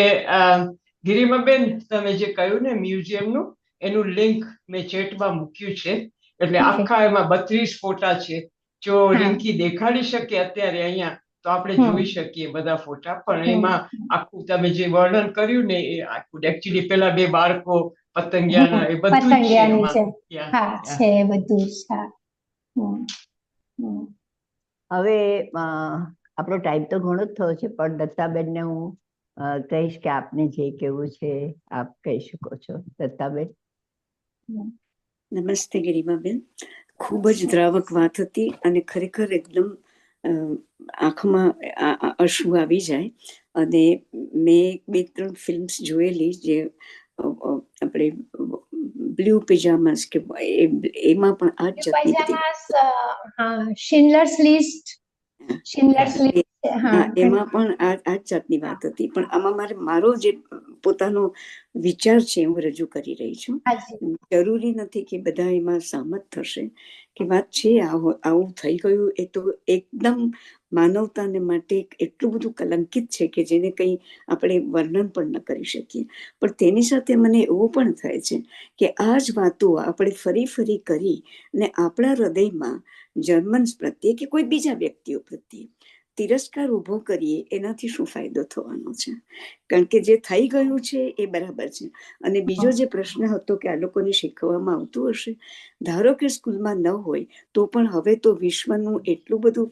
ગિરિમાબેન, તમે જે કહ્યું ને મ્યુઝિયમનું, એનું લિંક મેં ચેટમાં મૂક્યું છે. એટલે આખા એમાં 32 ફોટા છે. જો લિંકથી દેખાડી શકે અત્યારે અહીંયા તો આપણે હમ. જોઈ શકીએ બધા ફોટા. પણ હમ. એમાં આખું તમે જે વર્ણન કર્યું ને એ આખું એકચ્યુઅલી પેલા બે બાળકો પતંગિયાના એ બધું જ છે પતંગિયાની એમાં. છે. Yeah, હા yeah. છે બધું જ. હા. હમ. હમ. હવે આપણો ટાઈમ તો ઘણો જ થયો છે, પણ દત્તાબેનને હું કહીશ કે આપને જે કેવું છે આપ કહી શકો છો. દત્તાબેન. નમસ્તે ગરિમાબેન. ખૂબ જ દ્રાવક વાત હતી અને ખરેખર એકદમ આંખમાં અશ્રુ આવી જાય. અને મેં 2-3 ફિલ્મ્સ જોયેલી જે આપણે બ્લુ પિજામાસ કે એમાં પણ આ જ જાતની બધી શિન્ડલર્સ લિસ્ટ. શિન્ડલર્સ લિસ્ટ. હા, એમાં પણ આ જ જાતની વાત હતી. પણ આમાં મારો જે પોતાનો વિચાર છે હું રજૂ કરી રહી છું. જરૂરી નથી કે બધા એમાં સહમત થશે કે વાત છે આવું થઈ ગયું એ તો એકદમ માનવતાને માટે એટલું બધું કલંકિત છે કે જેને કંઈ આપણે વર્ણન પણ ન કરી શકીએ. પણ તેની સાથે મને એવું પણ થાય છે કે આ જ વાતો આપણે ફરી ફરી કરી અને આપણા હૃદયમાં જર્મન્સ પ્રત્યે કે કોઈ બીજા વ્યક્તિઓ પ્રત્યે તિરસ્કાર ઉભો કરીએ એનાથી શું ફાયદો થવાનો છે? કારણ કે જે થઈ ગયું છે એ બરાબર છે. અને બીજો જે પ્રશ્ન હતો કે આ લોકોને શીખવવામાં આવતું હશે, ધારો કે સ્કૂલમાં ન હોય તો પણ હવે તો વિશ્વનું એટલું બધું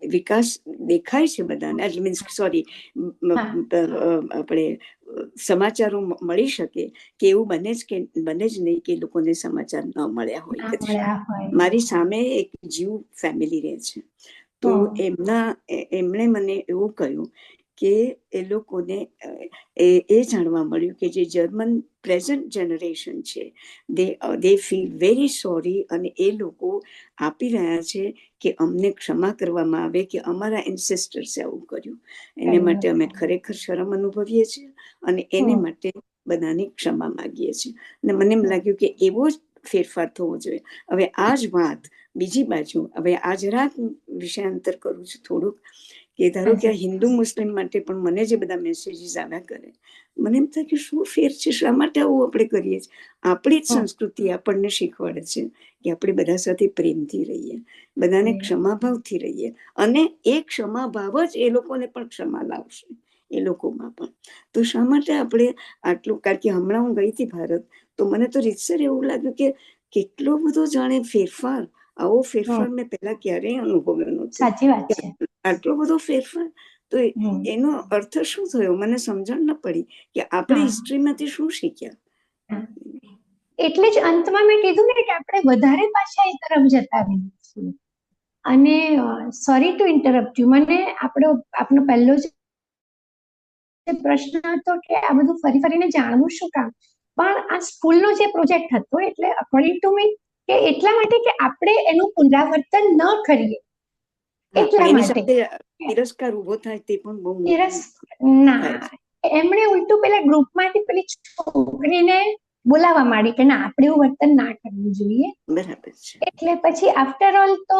વિકાસ દેખાય છે બધાને, મીન્સ સોરી આપણે સમાચારો મળી શકે કે એવું બને જ નહીં કે લોકોને સમાચાર ન મળ્યા હોય. મારી સામે એક જીવ ફેમિલી રહે છે, તો એમણે મને એવું કહ્યું કે એ લોકોને એ જાણવા મળ્યું કે જે જર્મન પ્રેઝન્ટ જનરેશન છે દે ફીલ વેરી સોરી, અને એ લોકો આપી રહ્યા છે કે અમને ક્ષમા કરવામાં આવે કે અમારા એન્સેસ્ટર્સે આવું કર્યું. એને માટે અમે ખરેખર શરમ અનુભવીએ છીએ અને એને માટે બધાની ક્ષમા માગીએ છીએ. અને મને એમ લાગ્યું કે એવો જ ફેરફાર થવો જોઈએ. હવે આ જ વાત બીજી બાજુ, હવે આ જરાક વિષયાંતર કરું છું થોડુંક, કે ધારો કે આ હિન્દુ મુસ્લિમ માટે પણ મને જે બધા મેસેજીસ આવ્યા કરે, મને એમ થાય કે શું ફેર છે, શા માટે આવું આપણે કરીએ છીએ? આપણી જ સંસ્કૃતિ આપણને શીખવાડે છે કે આપણે બધા સાથે પ્રેમથી રહીએ, બધાને ક્ષમાભાવથી રહીએ, અને એ ક્ષમાભાવ જ એ લોકોને પણ ક્ષમા લાવશે, એ લોકોમાં પણ. તો શા માટે આપણે આટલું, કારણ કે હમણાં હું ગઈ હતી ભારત, તો મને તો રીતસર એવું લાગ્યું કે કેટલો બધો જાણે ફેરફાર, આવો ફેરફાર મેં પહેલા ક્યારેય અનુભવ્યો નહોતો. સાચી વાત છે. આટલો બધો ફેરફાર, તો એનો અર્થ શું થયો મને સમજણ ન પડી કે આપણે હિસ્ટ્રીમાંથી શું શીખ્યા. એટલે જ અંતમાં મેં કીધું ને કે આપણે વધારે પાછા એ તરફ જતા રહીએ છીએ. અને સોરી ટુ ઇન્ટરપ્ટ યુ, મને આપણો પહેલો જ પ્રશ્ન હતો કે આ બધું ફરી ફરીને જાણવું શું કામ? પણ આ સ્કૂલનો જે પ્રોજેક્ટ હતો, એટલે અકોર્ડિંગ ટુ મી કે એટલા માટે કે આપણે એનું પુનરાવર્તન ન કરીએ, એટલા માટે. તિરસ્કાર ઉભો થાય તે પણ બહુ ના, એમણે ઉલટું પેલા ગ્રુપમાંથી પેલી છોકરીને બોલાવવા માંડી કે ના, આપણે એવું વર્તન ના કરવું જોઈએ. બરાબર છે. એટલે પછી આફ્ટર ઓલ તો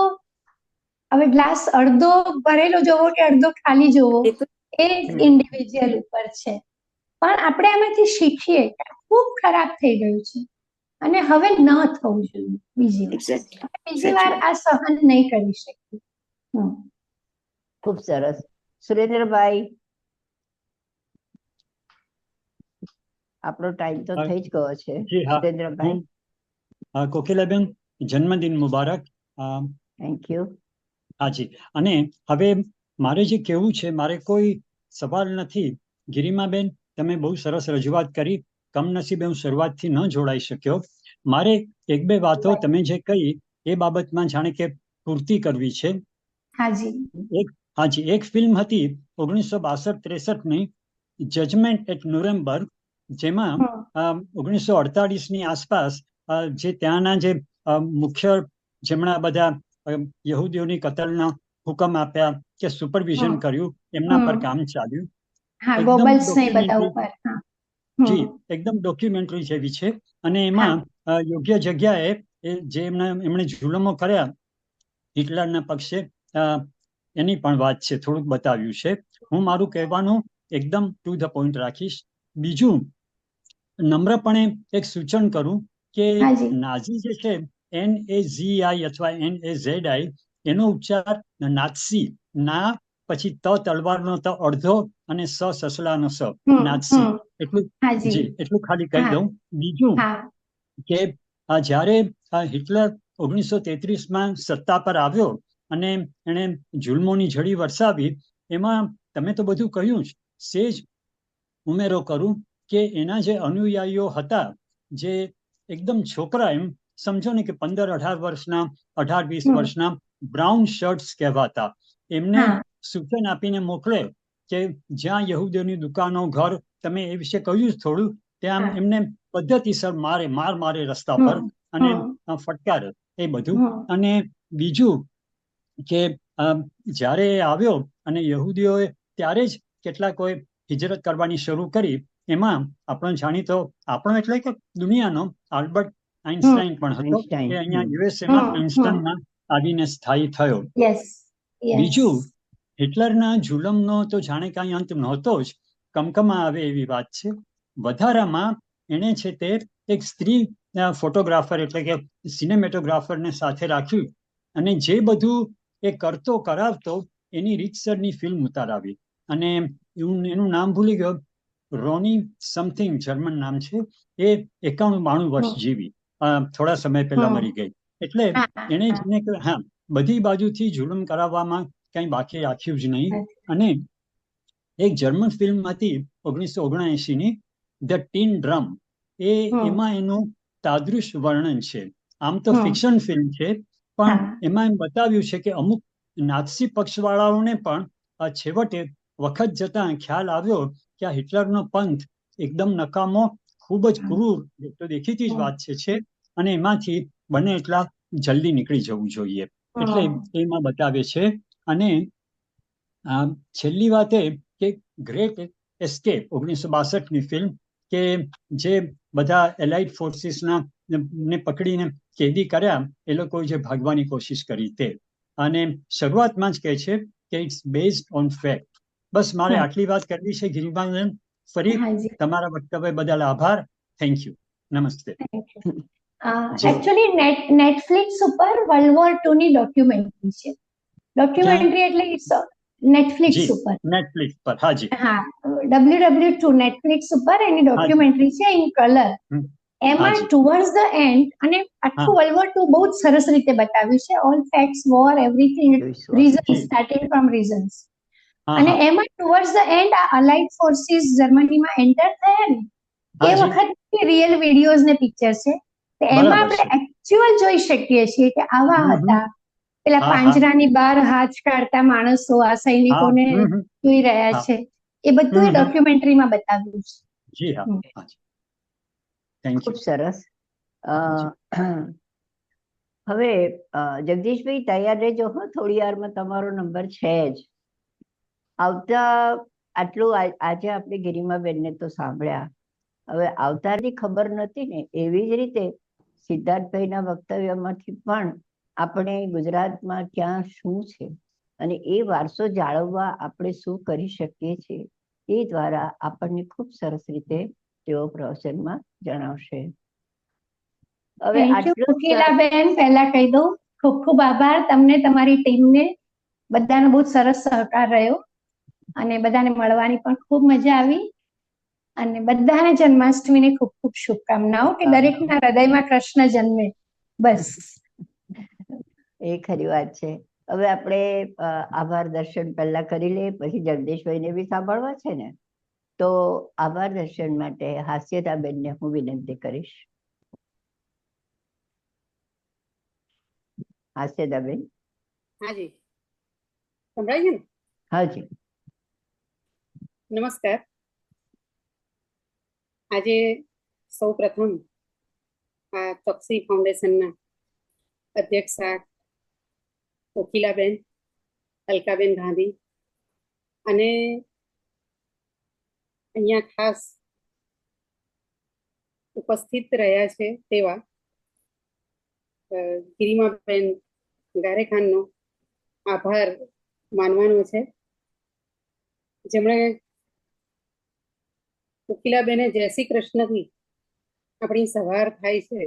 હવે ગ્લાસ અડધો ભરેલો જોવો કે અડધો ખાલી જોવો એ ઇન્ડિવિજ્યુઅલ ઉપર છે. પણ આપણે એમાંથી શીખીએ કે ખૂબ ખરાબ થઈ ગયું છે અને હવે ન થવું જોઈએ. બીજી વાર આ સહન નહીં કરી શકીએ. ખૂબ સરસ. સુરેન્દ્રભાઈ, આપણો ટાઈમ તો થઈ જ ગયો છે. સુરેન્દ્રભાઈ. કોકિલાબેન, જન્મદિન મુબારક. Thank you. હાજી. અને હવે મારે જે કહેવું છે, મારે કોઈ સવાલ નથી. ગિરિમાબેન, તમે બહુ સરસ રજૂઆત કરી. કમનસીબે હું શરૂઆતથી ન જોડાઈ શક્યો. મારે 1-2 વાતો તમે જે કહી એ બાબતમાં જાણે કે પૂર્તિ કરવી છે. હાજી. એક ફિલ્મ હતી 1962-63ની, જજમેન્ટ એટ ન્યુરેમ્બર્ગ, જેમાં 1948ની આસપાસ જે ત્યાંના જે મુખ્ય, જેમણે બધા યહૂદીઓની કતલના હુકમ આપ્યા કે સુપરવિઝન કર્યું, એમના પર કામ ચાલ્યું. એકદમ ડોક્યુમેન્ટરી જેવી છે. અને એમાં યોગ્ય જગ્યાએ જે એમણે જુલમો કર્યા હિટલરના પક્ષે, એની પણ વાત છે, થોડુંક બતાવ્યું છે. હું મારું કહેવાનું એકદમ ટુ ધ પોઈન્ટ રાખીશ. બીજું, નમ્રપણે એક સૂચન કરું કે નાઝી જે છે, NAZI અથવા NAZI, એનો ઉચ્ચાર નાત્સી ના પછી તલવારનો ત અડધો અને સસલાનો સ હમ, નાચસી હમ. એટલું હાજી. જી એટલું ખાલી કહી હા. દઉં. બીજું હા કે જ્યારે હિટલર 1933માં સત્તા પર આવ્યો અને એણે જુલ્મોની ઝડી વરસાવી, એમાં તમે તો બધું કહ્યું જ, સેજ ઉમેરો કરું કે એના જે અનુયાયીઓ હતા, જે એકદમ છોકરા, એમ સમજો ને કે 15-18 વર્ષના, 18-20 હમ. વર્ષના બ્રાઉન શર્ટ્સ કહેવાતા, એમને હા સૂચન આપીને મોકલે કે જ્યાં યહૂદીઓની દુકાનો, ઘર, તમે એ વિશે કહ્યું જ થોડું, ત્યાં હા. એમને પદ્ધતિસર મારે રસ્તા પર હમ, અને હમ, ફટકારે એ બધું. હમ. અને બીજું કે જ્યારે એ આવ્યો અને યહૂદીઓએ ત્યારે જ કેટલાકોએ હિજરત કરવાની શરૂ કરી, એમાં આપણો જાણીતો, આપણો એટલે કે દુનિયાનો આલ્બર્ટ આઇન્સ્ટાઈન પણ હતો, આઇન્સ્ટાઈન. એ અહીંયા હમ. યુએસએમાં હમ, હમ. પ્રિન્સ્ટનમાં આવીને સ્થાયી થયો. Yes yes. બીજું, હિટલરના જુલમનો તો જાણે કાંઈ અંત નહોતો જ, કમકમા આવે એવી વાત છે. વધારામાં એણે છે તે એક સ્ત્રી ફોટોગ્રાફર એટલે કે સિનેમેટોગ્રાફરને સાથે રાખ્યું અને જે બધું એ કરતો કરાવતો એની રીતસરની ફિલ્મ ઉતારાવી. અને એનું નામ ભૂલી ગયો, રોની સમથિંગ જર્મન નામ છે. એ 91-92 વર્ષ હમ. જીવી, થોડા સમય પહેલા હમ. મરી ગઈ. એટલે હા હા, એણે હા. જેને કે હા, બધી બાજુથી જુલમ કરાવવામાં કઈ બાકી રાખ્યું જ નહીં. અને એક જર્મન ફિલ્મ હતી 1979ની, ધ ટીન ડ્રમ, હમ. એમાં એનું તાદૃશ વર્ણન છે. આમ તો હમ. ફિક્શન ફિલ્મ છે, પણ હા. એમાં એમ બતાવ્યું છે કે અમુક નાત્સી પક્ષવાળાઓને પણ છેવટે વખત જતા ખ્યાલ આવ્યો કે આ હિટલરનો પંથ એકદમ નકામો, ખૂબ જ ક્રૂર, તો દેખીતી જ વાત છે, અને એમાંથી બને એટલા જલ્દી નીકળી જવું જોઈએ, એટલે એમાં બતાવે છે. અને છેલ્લી વાત એ કે ગ્રેટ એસ્કેપ 1962ની ફિલ્મ, કે જે બધા એલાઇડ ફોર્સીસના ને પકડીને કેદી કર્યા, એ લોકો જે ભાગવાની કોશિશ કરી તે, અને શરૂઆતમાં જ કહે છે કે ઇટ્સ બેઝડ ઓન ફેક્ટ. બસ મારે આટલી વાત કરવી છે ગિરિમાબેન. ફરી હાજી. તમારા વક્તવ્ય બદલ આભાર. Thank you. નમસ્તે. જી. એકચ્યુઅલી નેટફ્લિક્સ ઉપર વર્લ્ડ વોર 2 ની ડોક્યુમેન્ટરી છે. ડોક્યુમેન્ટરી એટલે નેટફ્લિક્સ જી ઉપર. નેટફ્લિક્સ પર. હાજી. હા, WW2 નેટફ્લિક્સ ઉપર એની ડોક્યુમેન્ટરી છે ઇન કલર. એમાં હાજી. ટુવર્ડ્સ ધ એન્ડ, અને આખું વર્લ્ડ વોર 2 બહુ જ સરસ રીતે બતાવ્યું છે, all facts, war, everything, reasons, starting from reasons. અને એમાં ટુવર્ડ્સ ધ એન્ડ આ અલાઇડ ફોર્સીસ જર્મનીમાં એન્ટર થયા ને, એ વખત રિયલ વિડીયોઝ ને પિક્ચર છે, એમાં આપણે એકચ્યુઅલ જોઈ શકીએ છીએ કે આવા હતા, પેલા પાંજરાની બહાર હાથ કાઢતા માણસો આ સૈનિકોને જોઈ રહ્યા છે, એ બધું એ ડોક્યુમેન્ટરીમાં બતાવ્યું છે. જી હા. થેન્ક ખૂબ યુ. સરસ. હવે જગદીશભાઈ તૈયાર રહેજો, હો, થોડી વારમાં તમારો નંબર છે જ. આવતા આટલું આજે આપણે ગિરિમાબેનને તો સાંભળ્યા, હવે આવતાની ખબર નથી ને, એવી જ રીતે સિદ્ધાર્થભાઈના વક્તવ્યમાંથી પણ આપણે ગુજરાતમાં ક્યાં શું છે અને એ વારસો જાળવવા આપણે શું કરી શકીએ છીએ, એ દ્વારા આપણને ખૂબ સરસ રીતે તેઓ પ્રવચનમાં જણાવશે. હવે કોકિલાબેન, પહેલા કહી દઉં ખૂબ ખૂબ આભાર તમને, તમારી ટીમને, બધાનો બહુ સરસ સહકાર રહ્યો અને બધાને મળવાની પણ ખૂબ મજા આવી. અને બધાને જન્માષ્ટમીની ખૂબ ખૂબ શુભકામનાઓ, કે દરેકના હૃદયમાં કૃષ્ણ જન્મે. બસ એ ખરી વાત છે. હવે આપણે આભાર દર્શન પહેલા કરી લઈએ, પછી જગદીશભાઈને બી સાંભળવા છે ને, તો આભાર દર્શન માટે હાસ્યતાબેનને હું વિનંતી કરીશ. હાસ્યતાબેન. હાજી, સંભળાય છે ને? હાજી. નમસ્કાર. આજે સૌ પ્રથમ આ ચોકસી ફાઉન્ડેશનના અધ્યક્ષા કોકિલાબેન, અલકાબેન ગાંધી, અને અહીંયા ખાસ ઉપસ્થિત રહ્યા છે તેવા ગિરિમાબેન ગારેખાનનો આભાર માનવાનો છે, જેમણે કોકિલાબેને જય શ્રી કૃષ્ણથી આપણી સવાર થાય છે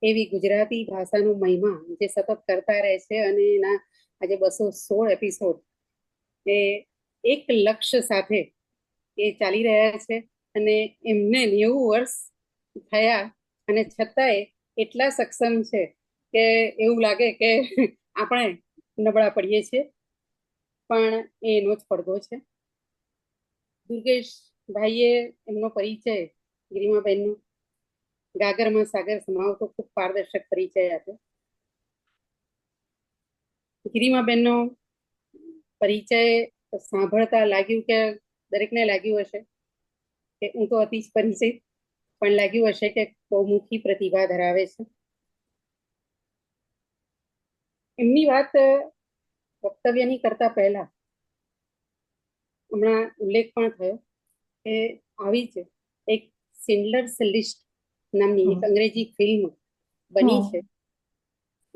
એવી ગુજરાતી ભાષાનો મહિમા જે સતત કરતા રહે છે, અને એના આજે 216 એપિસોડ એ એક લક્ષ્ય સાથે એ ચાલી રહ્યા છે અને એમને 90 વર્ષ થયા અને છતાંય એટલા સક્ષમ છે કે એવું લાગે કે આપણે નબળા પડીએ છીએ, પણ એનો જ પડઘો છે. દુર્ગેશ ભાઈએ એમનો પરિચય ગરિમાબેનનો ગાગરમાં સાગર સમાવતો ખૂબ પારદર્શક પરિચય આપ્યો. ગરિમાબેનનો પરિચય સાંભળતા લાગ્યું કે દરેકને લાગ્યું હશે કે હું તો અતિ જ પરિચિત, પણ લાગ્યું હશે કે બહુમુખી પ્રતિભા ધરાવે છે. એમની વાત વક્તવ્યની કરતા પહેલા હમણાં ઉલ્લેખ પણ થયો કે આવી જ એક સિન્ડલર્સ લિસ્ટ નામની એક અંગ્રેજી ફિલ્મ બની છે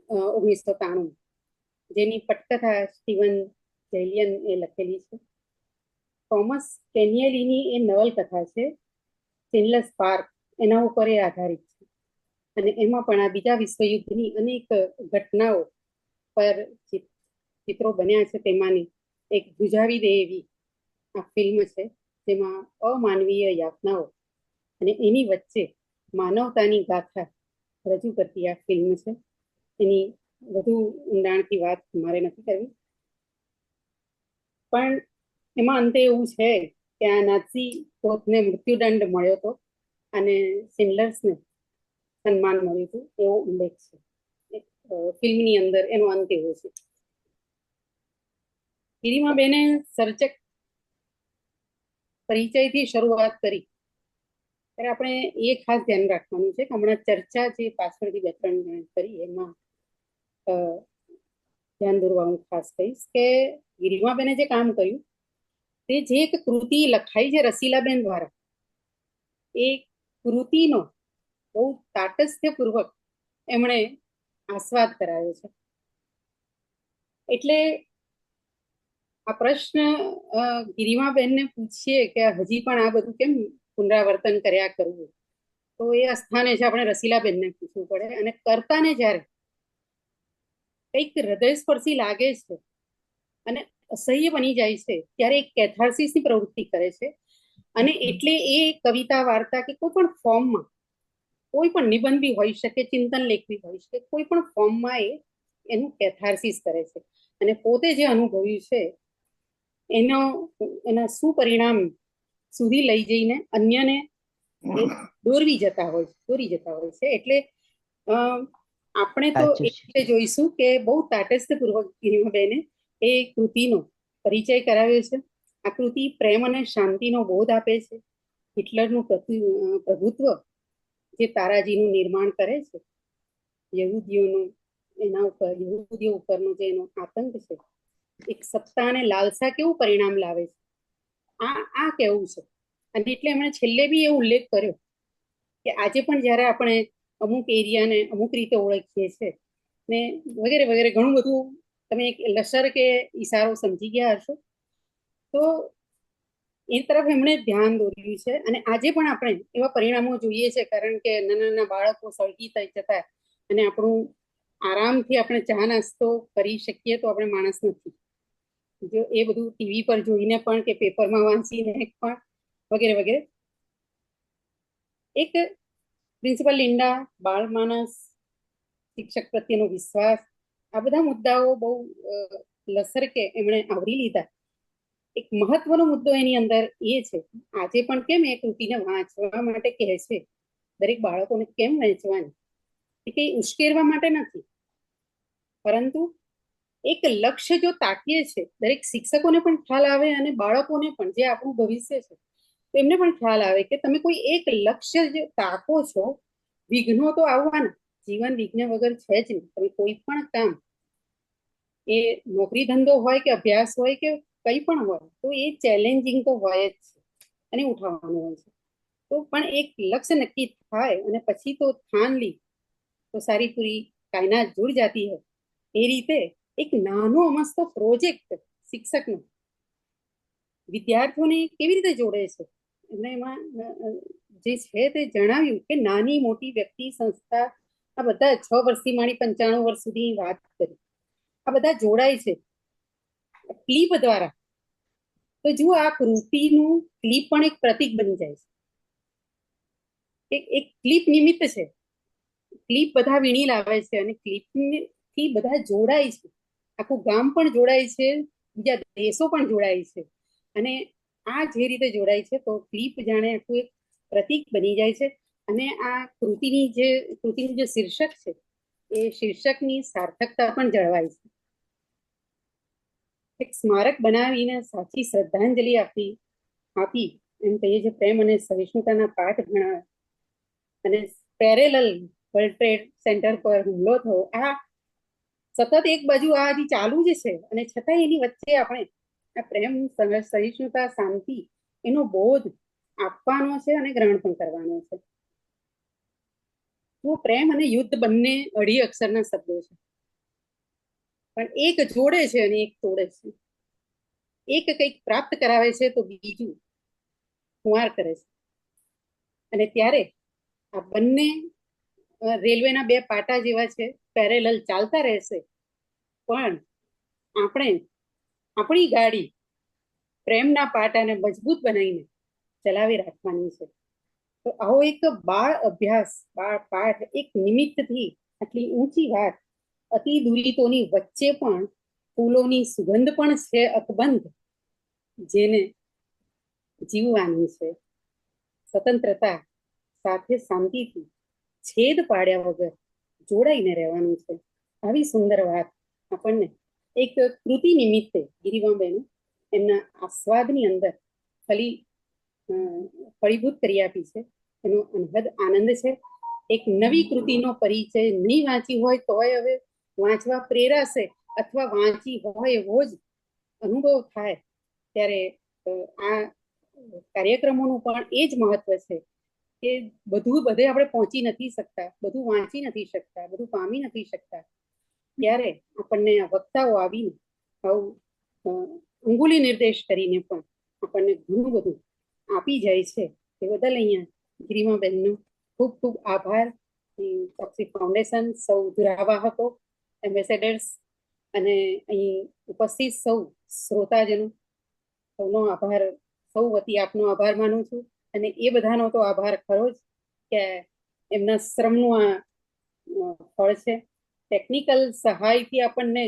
1993, જેની પટકથા સ્ટીવન જેલિયન એ લખેલી છે. થોમસ કેનિયલીની એ નવલકથા છે સિન્ડલર્સ પાર્ક, એના ઉપર એ આધારિત છે. અને એમાં પણ આ બીજા વિશ્વયુદ્ધની અનેક ઘટનાઓ પર ચિત્રો બન્યા છે. તેમાંની એક ધ્રુજાવી દે એવી આ ફિલ્મ છે, જેમાં અમાનવીય યાતનાઓ અને એની વચ્ચે માનવતાની ગાથા રજૂ કરતી આ ફિલ્મ છે. એની વધુ ઊંડાણથી વાત મારે નથી કરવી, પણ એમાં અંતે એવું છે કે આ નાઝી કોચને મૃત્યુદંડ મળ્યો હતો અને સિન્ડલર્સને સન્માન મળ્યું હતું, એવો ઉલ્લેખ છે ફિલ્મની અંદર. એનો અંત એવો છે. ગરિમાબેને સર્જક પરિચયથી શરૂઆત કરી ત્યારે આપણે એ ખાસ ધ્યાન રાખવાનું છે કે હમણાં ચર્ચા જે પાછળથી વ્યાકરણ કરી એમાં ધ્યાન દોરવાનું ખાસ કહીશ કે ગરિમાબેને જે કામ કર્યું તે જે એક કૃતિ લખાઈ છે રસીલાબેન દ્વારા, એ કૃતિનો બહુ તાટસ્થ્યપૂર્વક એમણે આસ્વાદ કરાયો છે. એટલે આ પ્રશ્ન ગરિમાબેનને પૂછીએ કે હજી પણ આ બધું કેમ પુનરાવર્તન કર્યા કરવું, તો એ સ્થાને છે આપણે રસીલાબેનને પૂછવું પડે. અને કરતાને જ્યારે કંઈક હૃદયસ્પર્શી લાગે છે અને અસહ્ય બની જાય છે ત્યારે એક કેથાર્સિસની પ્રવૃત્તિ કરે છે. અને એટલે એ કવિતા, વાર્તા કે કોઈ પણ ફોર્મમાં, કોઈ પણ નિબંધ બી હોઈ શકે, ચિંતન લેખવી હોઈ શકે, કોઈ પણ ફોર્મમાં એ એનું કેથાર્સિસ કરે છે અને પોતે જે અનુભવ્યું છે એના સુપરિણામ સુધી લઈ જઈને અન્યને દોરી જતા હોય છે. એટલે આપણે તો એ રીતે જોઈશું કે બહુ તાટસ્થ્યપૂર્વક ગરિમાબેને એ કૃતિનો પરિચય કરાવ્યો છે. આ કૃતિ પ્રેમ અને શાંતિનો બોધ આપે છે. હિટલરનું પ્રભુત્વ જે તારાજીનું નિર્માણ કરે છે, યહૂદીઓ ઉપરનો જે એનો આતંક છે, એક સત્તા અને લાલસા કેવું પરિણામ લાવે છે, આ કેવું છે. અને એટલે એમણે છેલ્લે બી એ ઉલ્લેખ કર્યો કે આજે પણ જ્યારે આપણે અમુક એરિયાને અમુક રીતે ઓળખીએ છીએ ને વગેરે વગેરે ઘણું બધું, તમે એક લશ્કર કે ઈશારો સમજી ગયા હશો, તો એ તરફ એમણે ધ્યાન દોર્યું છે. અને આજે પણ આપણે એવા પરિણામો જોઈએ છે, કારણ કે નાના નાના બાળકો સળગી થઈ જતા અને આપણું આરામથી આપણે ચા નાસ્તો કરી શકીએ તો આપણે માણસ નથી. જો એ બધું ટીવી પર જોઈને પણ કે પેપરમાં વાંચીને પણ વગેરે વગેરે. એક પ્રિન્સિપલ લિન્ડા, બાળ માનસ, શિક્ષક પ્રત્યેનો વિશ્વાસ, આ બધા મુદ્દાઓ બહુ લસરકે એમણે આવરી લીધા. એક મહત્વનો મુદ્દો એની અંદર એ છે, આજે પણ કેમ એ કૃતિને વાંચવા માટે કહે છે, દરેક બાળકોને કેમ વાંચવાની, એ કંઈ ઉશ્કેરવા માટે નથી, પરંતુ એક લક્ષ્ય જો તાકીએ છે, દરેક શિક્ષકોને પણ ખ્યાલ આવે અને બાળકોને પણ, જે આપણું ભવિષ્ય છે, તો એમને પણ ખ્યાલ આવે કે તમે કોઈ એક લક્ષ્ય જે તાકો છો, વિઘ્નો તો આવવાના, જીવન વિઘ્ન વગર છે જ નહીં. તમે કોઈ પણ કામ, એ નોકરી ધંધો હોય કે અભ્યાસ હોય કે કંઈ પણ હોય, તો એ ચેલેન્જિંગ તો હોય જ છે અને ઉઠાવવાનું હોય છે. તો પણ એક લક્ષ્ય નક્કી થાય અને પછી તો થાન લી તો સારી પૂરી કાયનાત જુડ જાતી હોય, એ રીતે એક નાનો અમસ્તો પ્રોજેક્ટ શિક્ષકનો વિદ્યાર્થીઓને કેવી રીતે જોડે છે, એમને એમાં જે છે તે જણાવ્યું કે નાની મોટી વ્યક્તિ, સંસ્થા, આ બધા 6 વર્ષથી માંડી 95 વર્ષ સુધી વાત કરી, આ બધા જોડાય છે ક્લિપ દ્વારા. તો જુઓ આ કૃતિનું ક્લિપ પણ એક પ્રતીક બની જાય છે. એક ક્લિપ નિમિત્ત છે. ક્લિપ બધા વીણી લાવે છે અને ક્લિપ થી બધા જોડાય છે. આખું ગામ પણ જોડાય છે, બીજા દેશો પણ જોડાય છે. અને આ જે રીતે જોડાય છે તો ક્લિપ જાણે આખું એક પ્રતીક બની જાય છે. અને આ કૃતિનું જે શીર્ષક છે એ શીર્ષકની સાર્થકતા પણ જળવાય છે. એક સ્મારક બનાવીને સાચી શ્રદ્ધાંજલિ આપી એમ કહીએ છીએ, પ્રેમ અને સહિષ્ણુતાના પાઠ ભણાવે અને પેરેલલ વર્લ્ડ ટ્રેડ સેન્ટર પર હુમલો થયો. આ સતત એક બાજુ આ હજી ચાલુ જ છે અને છતાં એની વચ્ચે આપણે આ પ્રેમ, સહિષ્ણુતા, શાંતિ એનો બોધ આપવાનો છે અને ગ્રહણ પણ કરવાનો છે. તો પ્રેમ અને યુદ્ધ બંને અઢી અક્ષરના શબ્દો છે, પણ એક જોડે છે અને એક તોડે છે. એક કંઈક પ્રાપ્ત કરાવે છે તો બીજું ખુવાર કરે છે. અને ત્યારે આ બંને રેલવેના બે પાટા જેવા છે, પેરેલલ ચાલતા રહેશે, પણ આપણે આપણી ગાડી પ્રેમના પાટાને મજબૂત બનાવીને ચલાવી રાખવાની છે. તો આવો એક બાળ અભ્યાસ, બાળ પાઠ, એક નિમિત્તથી આટલી ઊંચી વાત, અતિ દુરિતોની વચ્ચે પણ ફૂલોની સુગંધ પણ છે અકબંધ, જેને જીવવાની છે. સ્વતંત્રતા સાથે શાંતિથી છેદ પાડ્યા વગર જોડાઈને રહેવાનું છે. આવી સુંદર વાત આપણને એક કૃતિ નિમિત્તે ગિરિમાબેન એમના આસ્વાદની અંદર ફળીભૂત કરી આપી છે. એનો અનહદ આનંદ છે. એક નવી કૃતિનો પરિચય નહીં વાંચી હોય તોય હવે વાંચવા પ્રેરાશે, અથવા વાંચી હોય એવો જ અનુભવ થાય. ત્યારે આ કાર્યક્રમોનું પણ એ જ મહત્વ છે કે બધે આપણે પહોંચી નથી શકતા, બધું વાંચી નથી શકતા, બધું પામી નથી શકતા. ત્યારે આપણને આ વક્તાઓ આવીને આવું અંગુલી નિર્દેશ કરીને પણ આપણને ઘણું બધું આપી જાય છે. એ બદલ અહીંયા ગિરિમાબેનનો ખૂબ ખૂબ આભાર. ટોક્સિક ફાઉન્ડેશન, સૌ ધુરાવાહકો, એમ્બેસેડર્સ અને અહીં ઉપસ્થિત સૌ શ્રોતાજનો, સૌનો આભાર, સૌ વતી આપનો આભાર માનું છું. અને એ બધાનો તો આભાર ખરો જ કે એમના શ્રમનું આ ફળ છે. ટેકનિકલ સહાયથી આપણને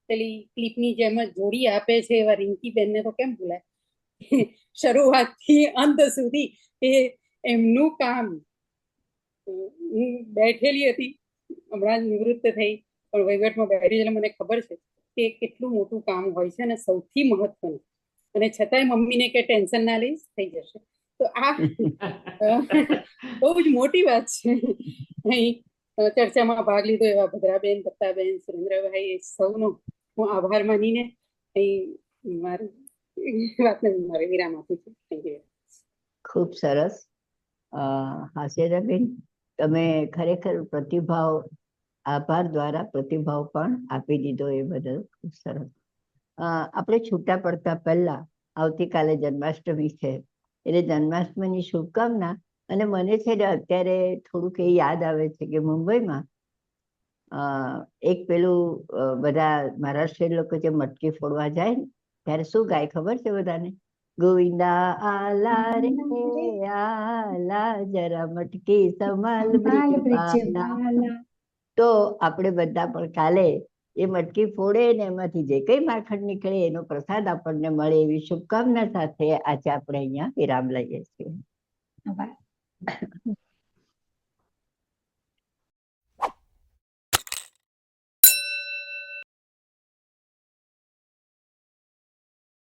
પેલી ક્લિપની જેમ જ જોડી આપે છે એવા રિંકીબેનને તો કેમ ભૂલાય. શરૂઆતથી અંત સુધી એ એમનું કામ. હું બેઠેલી હતી, હમણાં નિવૃત્ત થઈ, પણ વહીવટમાં બેઠી એટલે મને ખબર છે કે કેટલું મોટું કામ હોય છે અને સૌથી મહત્વનું. અને છતાંય મમ્મીને કે ટેન્શન ના લઈશ, થઈ જશે. તો આ બહુ જ મોટી વાત છે. અહીં ચર્ચામાં ભાગ લીધો એવા ભદ્રાબેન, દત્તાબેન, સુરેન્દ્રભાઈ, સૌનો હું આભાર માનીને અહીં મારી વાતને મારે વિરામ આપું છું. Thank you. ખૂબ સરસ. હાસ્યરાબેન, તમે ખરેખર પ્રતિભાવ, આભાર દ્વારા પ્રતિભાવ પણ આપી દીધો, એ બદલ ખૂબ સરસ. આપણે છૂટા પડતા પહેલા આવતીકાલે જન્માષ્ટમી છે, એટલે જન્માષ્ટમીની શુભકામના. અને મને છે ને અત્યારે થોડુંક એ યાદ આવે છે કે મુંબઈમાં એક પેલું બધા મહારાષ્ટ્રીયન લોકો જે મટકી ફોડવા જાય ને ત્યારે શું ગાય ખબર છે બધાને? ગોવિંદા આલા રે આલા, જરા મટકી સંભાલ બ્રિજવાલા. તો આપણે બધા પણ કાલે એ મટકી ફોડે ને એમાંથી જે કઈ માખણ નીકળે એનો પ્રસાદ આપણને મળે, એવી શુભકામના સાથે આજે આપણે અહીંયા વિરામ લઈએ છીએ.